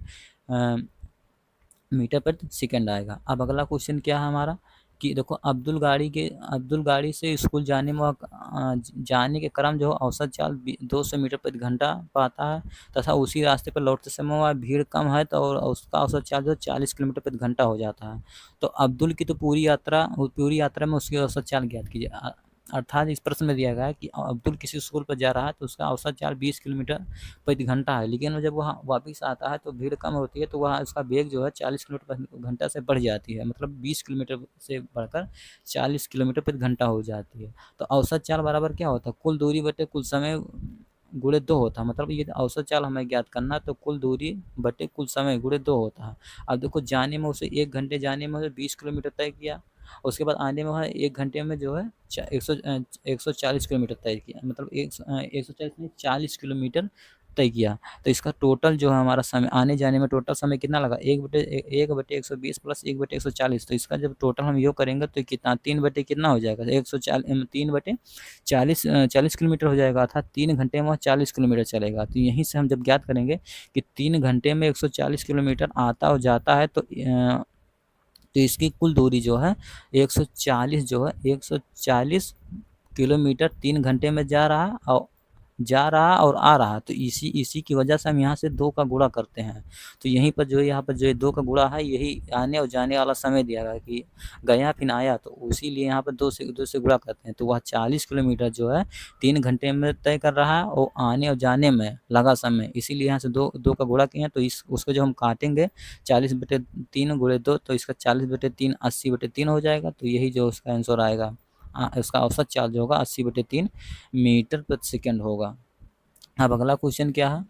मीटर प्रति सेकंड आएगा। अब अगला क्वेश्चन क्या है हमारा कि देखो अब्दुल गाड़ी से स्कूल जाने के क्रम जो औसत चाल 200 मीटर प्रति घंटा पाता है, तथा उसी रास्ते पर लौटते समय वह भीड़ कम है तो और उसका औसत चाल जो 40 किलोमीटर प्रति घंटा हो जाता है। तो अब्दुल की तो पूरी यात्रा में उसकी औसत चाल ज्ञात कीजिए। अर्थात इस प्रश्न में दिया गया है कि अब्दुल किसी स्कूल पर जा रहा है तो उसका औसत चाल 20 किलोमीटर प्रति घंटा है, लेकिन जब वह वापस आता है तो भीड़ कम होती है, तो वह उसका वेग जो है 40 किलोमीटर प्रति घंटा से बढ़ जाती है, मतलब 20 किलोमीटर से बढ़कर 40 किलोमीटर प्रति घंटा हो जाती है। तो औसत चाल बराबर क्या होता है, कुल दूरी बटे कुल समय गुणे 2 होता है। मतलब ये औसत चाल हमें ज्ञात करना है तो कुल दूरी बटे कुल समय गुणे 2 होता है। अब देखो जाने में उसे 1 घंटे जाने में 20 किलोमीटर तय किया, उसके बाद आने में वह 1 घंटे में जो है 140 किलोमीटर तय किया, मतलब 140 नहीं 40 किलोमीटर तय किया। तो इसका टोटल जो है हमारा समय आने जाने में टोटल समय कितना लगा 1/120 + 1/140। तो इसका जब टोटल हम योग करेंगे तो कितना 3 बटे कितना हो जाएगा 3/40 किलोमीटर हो जाएगा, अर्थात 3 घंटे में 40 किलोमीटर चलेगा। तो यहीं से हम जब ज्ञात करेंगे कि 3 घंटे में 140 किलोमीटर आता और जाता है, तो तो इसकी कुल दूरी जो है 140 जो है 140 किलोमीटर 3 घंटे में जा रहा और आ रहा। तो इसी इसी की वजह से हम यहाँ से 2 का गुणा करते हैं। तो यहीं पर जो है यहाँ पर जो है 2 का गुणा है, यही आने और जाने वाला समय दिया गया कि गया फिर आया, तो इसीलिए यहाँ पर 2 से गुणा करते हैं। तो वह 40 किलोमीटर जो है 3 घंटे में तय कर रहा है और आने और जाने में लगा समय, इसीलिए यहाँ से 2 का गुणा किए हैं। तो उसको जो हम काटेंगे 40/3 × 2, तो इसका 40/3 80/3 हो जाएगा। तो यही जो उसका आंसर आएगा, उसका औसत चाल जो होगा 80/3 मीटर प्रति सेकंड होगा। अब अगला क्वेश्चन क्या है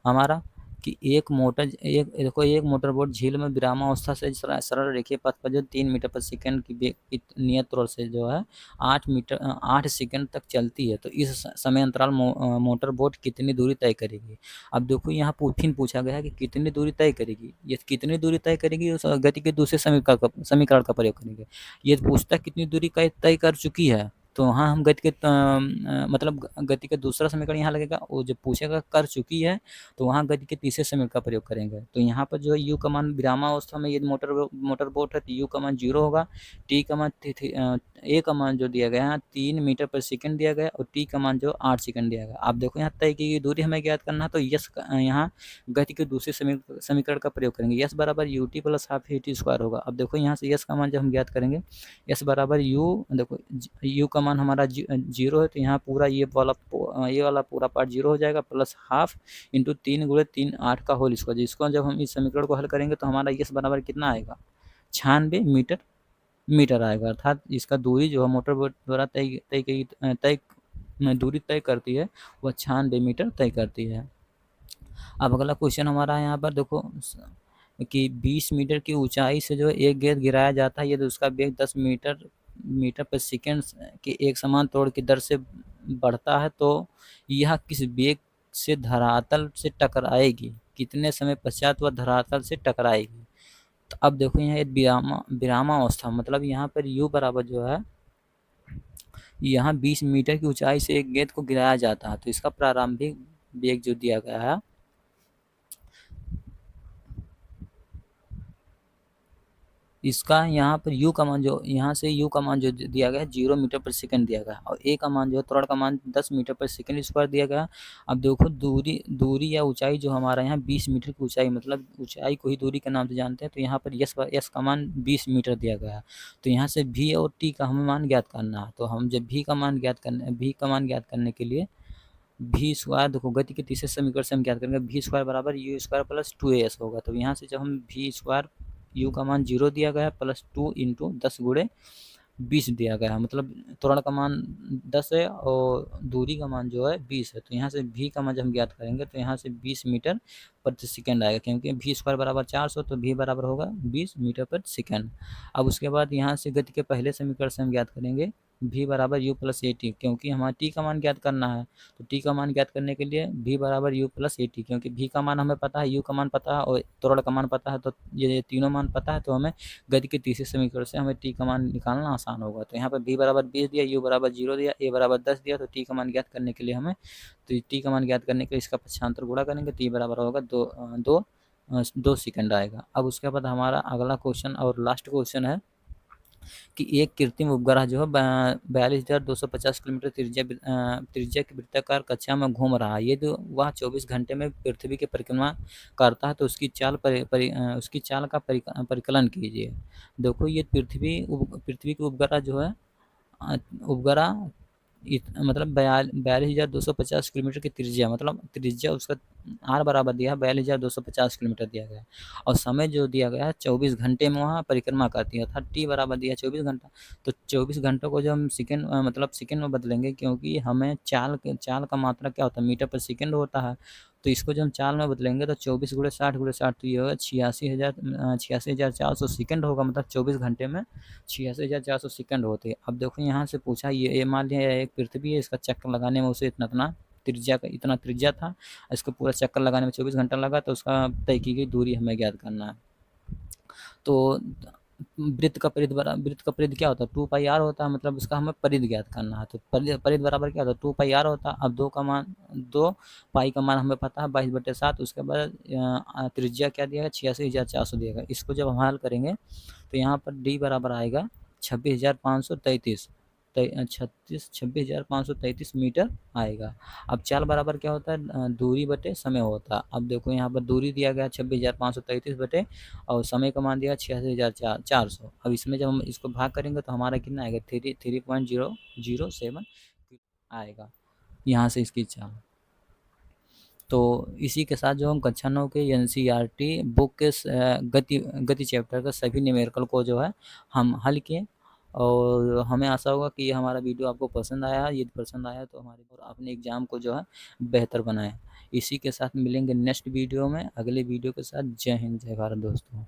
हमारा कि एक मोटर बोट झील में विरामावस्था से सरल रेखीय पथ पर जो 3 मीटर प्रति सेकंड की नियत त्वरण से जो है 8 सेकंड तक चलती है। तो इस समय अंतराल मोटर बोट कितनी दूरी तय करेगी। अब देखो यहाँ फिर पूछा गया है कि कितनी दूरी तय करेगी। ये कितनी दूरी तय करेगी उस गति के दूसरे समीकरण का प्रयोग करेंगे। ये पूछता है कितनी दूरी तय कर चुकी है, तो हाँ हम गति के मतलब गति का दूसरा समीकरण यहाँ लगेगा। वो जब पूछेगा कर चुकी है तो वहाँ गति के तीसरे समीकरण का प्रयोग करेंगे। तो यहाँ पर जो है यू का मान विरामावस्था में ये मोटर बोट है तो यू का मान 0 होगा। टी का मान ए का मान जो दिया गया है 3 मीटर पर सेकंड दिया गया और टी का मान जो 8 सेकंड दिया गया। आप देखो यहाँ तय की दूरी हमें ज्ञात करना है, तो यस यहाँ गति के दूसरे समीकरण का प्रयोग करेंगे। यस बराबर U T plus half A T square होगा। अब देखो यहाँ से यस का मान जब हम ज्ञात करेंगे, यस बराबर यू, देखो यू का मान हमारा 0 है तो यहाँ पूरा ये वाला पूरा पार्ट 0 हो जाएगा, प्लस हाफ इंटू 3 × 3 8 का होल स्क्वायर। जिसको जब हम इस समीकरण को हल करेंगे तो हमारा यस बराबर कितना आएगा 96 मीटर आएगा। अर्थात इसका दूरी जो है मोटर बोट द्वारा तय दूरी तय करती है वह 96 मीटर तय करती है। अब अगला क्वेश्चन हमारा यहाँ पर देखो कि 20 मीटर की ऊंचाई से जो एक गेंद गिराया जाता है, यदि उसका वेग 10 मीटर पर सेकंड के एक समान त्वरण की दर से बढ़ता है तो यह किस वेग से धरातल से टकराएगी, कितने समय पश्चात वह धरातल से टकराएगी। तो अब देखो यहाँ एक विरामावस्था, मतलब यहाँ पर u बराबर जो है यहाँ 20 मीटर की ऊंचाई से एक गेंद को गिराया जाता है, तो इसका प्रारंभिक वेग जो दिया गया है इसका यहाँ पर u का मान जो यहाँ से u का मान जो दिया गया है 0 मीटर पर सेकंड दिया गया और a का मान जो है त्वरण का मान 10 मीटर पर सेकंड स्क्वायर दिया गया। अब देखो दूरी या ऊंचाई जो हमारा यहाँ 20 मीटर की ऊंचाई, मतलब ऊंचाई को ही दूरी के नाम से जानते हैं। तो यहाँ पर यस का मान 20 मीटर दिया गया है। तो यहाँ से v और t का हमें मान ज्ञात करना है। तो हम जब v का मान ज्ञात करने के लिए v स्क्वायर, देखो गति के तीसरे समीकरण से हम ज्ञात करेंगे v स्क्वायर बराबर u स्क्वायर प्लस 2as होगा। तो यहाँ से जब हम v स्क्वायर u का मान 0 दिया गया है प्लस 2 इंटू 10 × 20 दिया गया है, मतलब त्वरण का मान 10 है और दूरी का मान जो है 20 है। तो यहाँ से v का मान जब हम ज्ञात करेंगे तो यहाँ से 20 मीटर प्रति सेकंड आएगा, क्योंकि v स्क्वायर बराबर 400 तो v बराबर होगा 20 मीटर प्रति सेकंड। अब उसके बाद यहाँ से गति के पहले समीकरण से हम ज्ञात करेंगे v बराबर u प्लस ए टी, क्योंकि हमारा t का मान ज्ञात करना है। तो t का मान ज्ञात करने के लिए v बराबर u प्लस ए टी, क्योंकि v का मान हमें पता है, u का मान पता है और त्वरण का मान पता है, तो ये तीनों मान पता है। तो हमें गति के तीसरे समीकरण से हमें t का मान निकालना आसान होगा। तो यहाँ पर v बराबर 20 दिया, u बराबर 0 दिया, a बराबर 10 दिया। तो t का मान ज्ञात करने के लिए हमें इसका पक्षांतर गुणा करेंगे तो ये बराबर होगा 2 सेकंड आएगा। अब उसके बाद हमारा अगला क्वेश्चन और लास्ट क्वेश्चन है कि एक कृत्रिम उपग्रह जो है 42,250 किलोमीटर त्रिज्या की वृत्ताकार कक्षा में घूम रहा है। ये जो वह 24 घंटे में पृथ्वी की परिक्रमा करता है, तो उसकी चाल का परिकलन कीजिए। देखो ये पृथ्वी की उपग्रह जो है उपग्रह मतलब 42,250 किलोमीटर की त्रिज्या, मतलब त्रिज्या उसका आर बराबर दिया है 42,250 किलोमीटर दिया गया है और समय जो दिया गया है 24 घंटे में वहाँ परिक्रमा करती है, अर्थात टी बराबर दिया है 24 घंटा। तो 24 घंटों को जो हम सेकंड में बदलेंगे, क्योंकि हमें चाल का मात्रा क्या होता है मीटर पर सेकंड होता है। तो इसको जब हम चाल में बदलेंगे तो 24 × 60 तो ये होगा 86,400 सेकंड होगा, मतलब 24 घंटे में 86,400 सेकंड होते हैं। अब देखो यहाँ से पूछा ये मान लिया एक पृथ्वी है, इसका चक्कर लगाने में उसे इतना त्रिज्या था, इसको पूरा चक्कर लगाने में 24 घंटा लगा, तो उसका तय की गई दूरी हमें ज्ञात करना है। तो वृत्त का परिध क्या होता है, 2 पाई आर होता है, मतलब इसका हमें परिध ज्ञात करना है। तो परिध बराबर क्या होता है, 2 पाई आर होता है। अब 2 पाई का मान हमें पता है 22/7। उसके बाद त्रिज्या क्या दिया है, 86,400 दिया है। इसको जब हम हल करेंगे तो यहाँ पर डी बराबर आएगा 26,533 26,533 मीटर आएगा। अब चाल बराबर क्या होता है, दूरी बटे समय होता है। अब देखो यहाँ पर दूरी दिया गया 26,533 बटे और समय का मान दिया 86,400। अब इसमें जब हम इसको भाग करेंगे तो हमारा कितना आएगा, 3.007 आएगा यहाँ से इसकी चाल। तो इसी के साथ जो हम कक्षा 9 के एनसीईआरटी बुक के गति चैप्टर का सभी न्यूमेरिकल को जो है हम हल किए। और हमें आशा होगा कि हमारा वीडियो आपको पसंद आया। यदि पसंद आया तो हमारे और अपने एग्ज़ाम को जो है बेहतर बनाएं। इसी के साथ मिलेंगे नेक्स्ट वीडियो में, अगले वीडियो के साथ। जय हिंद, जय भारत दोस्तों।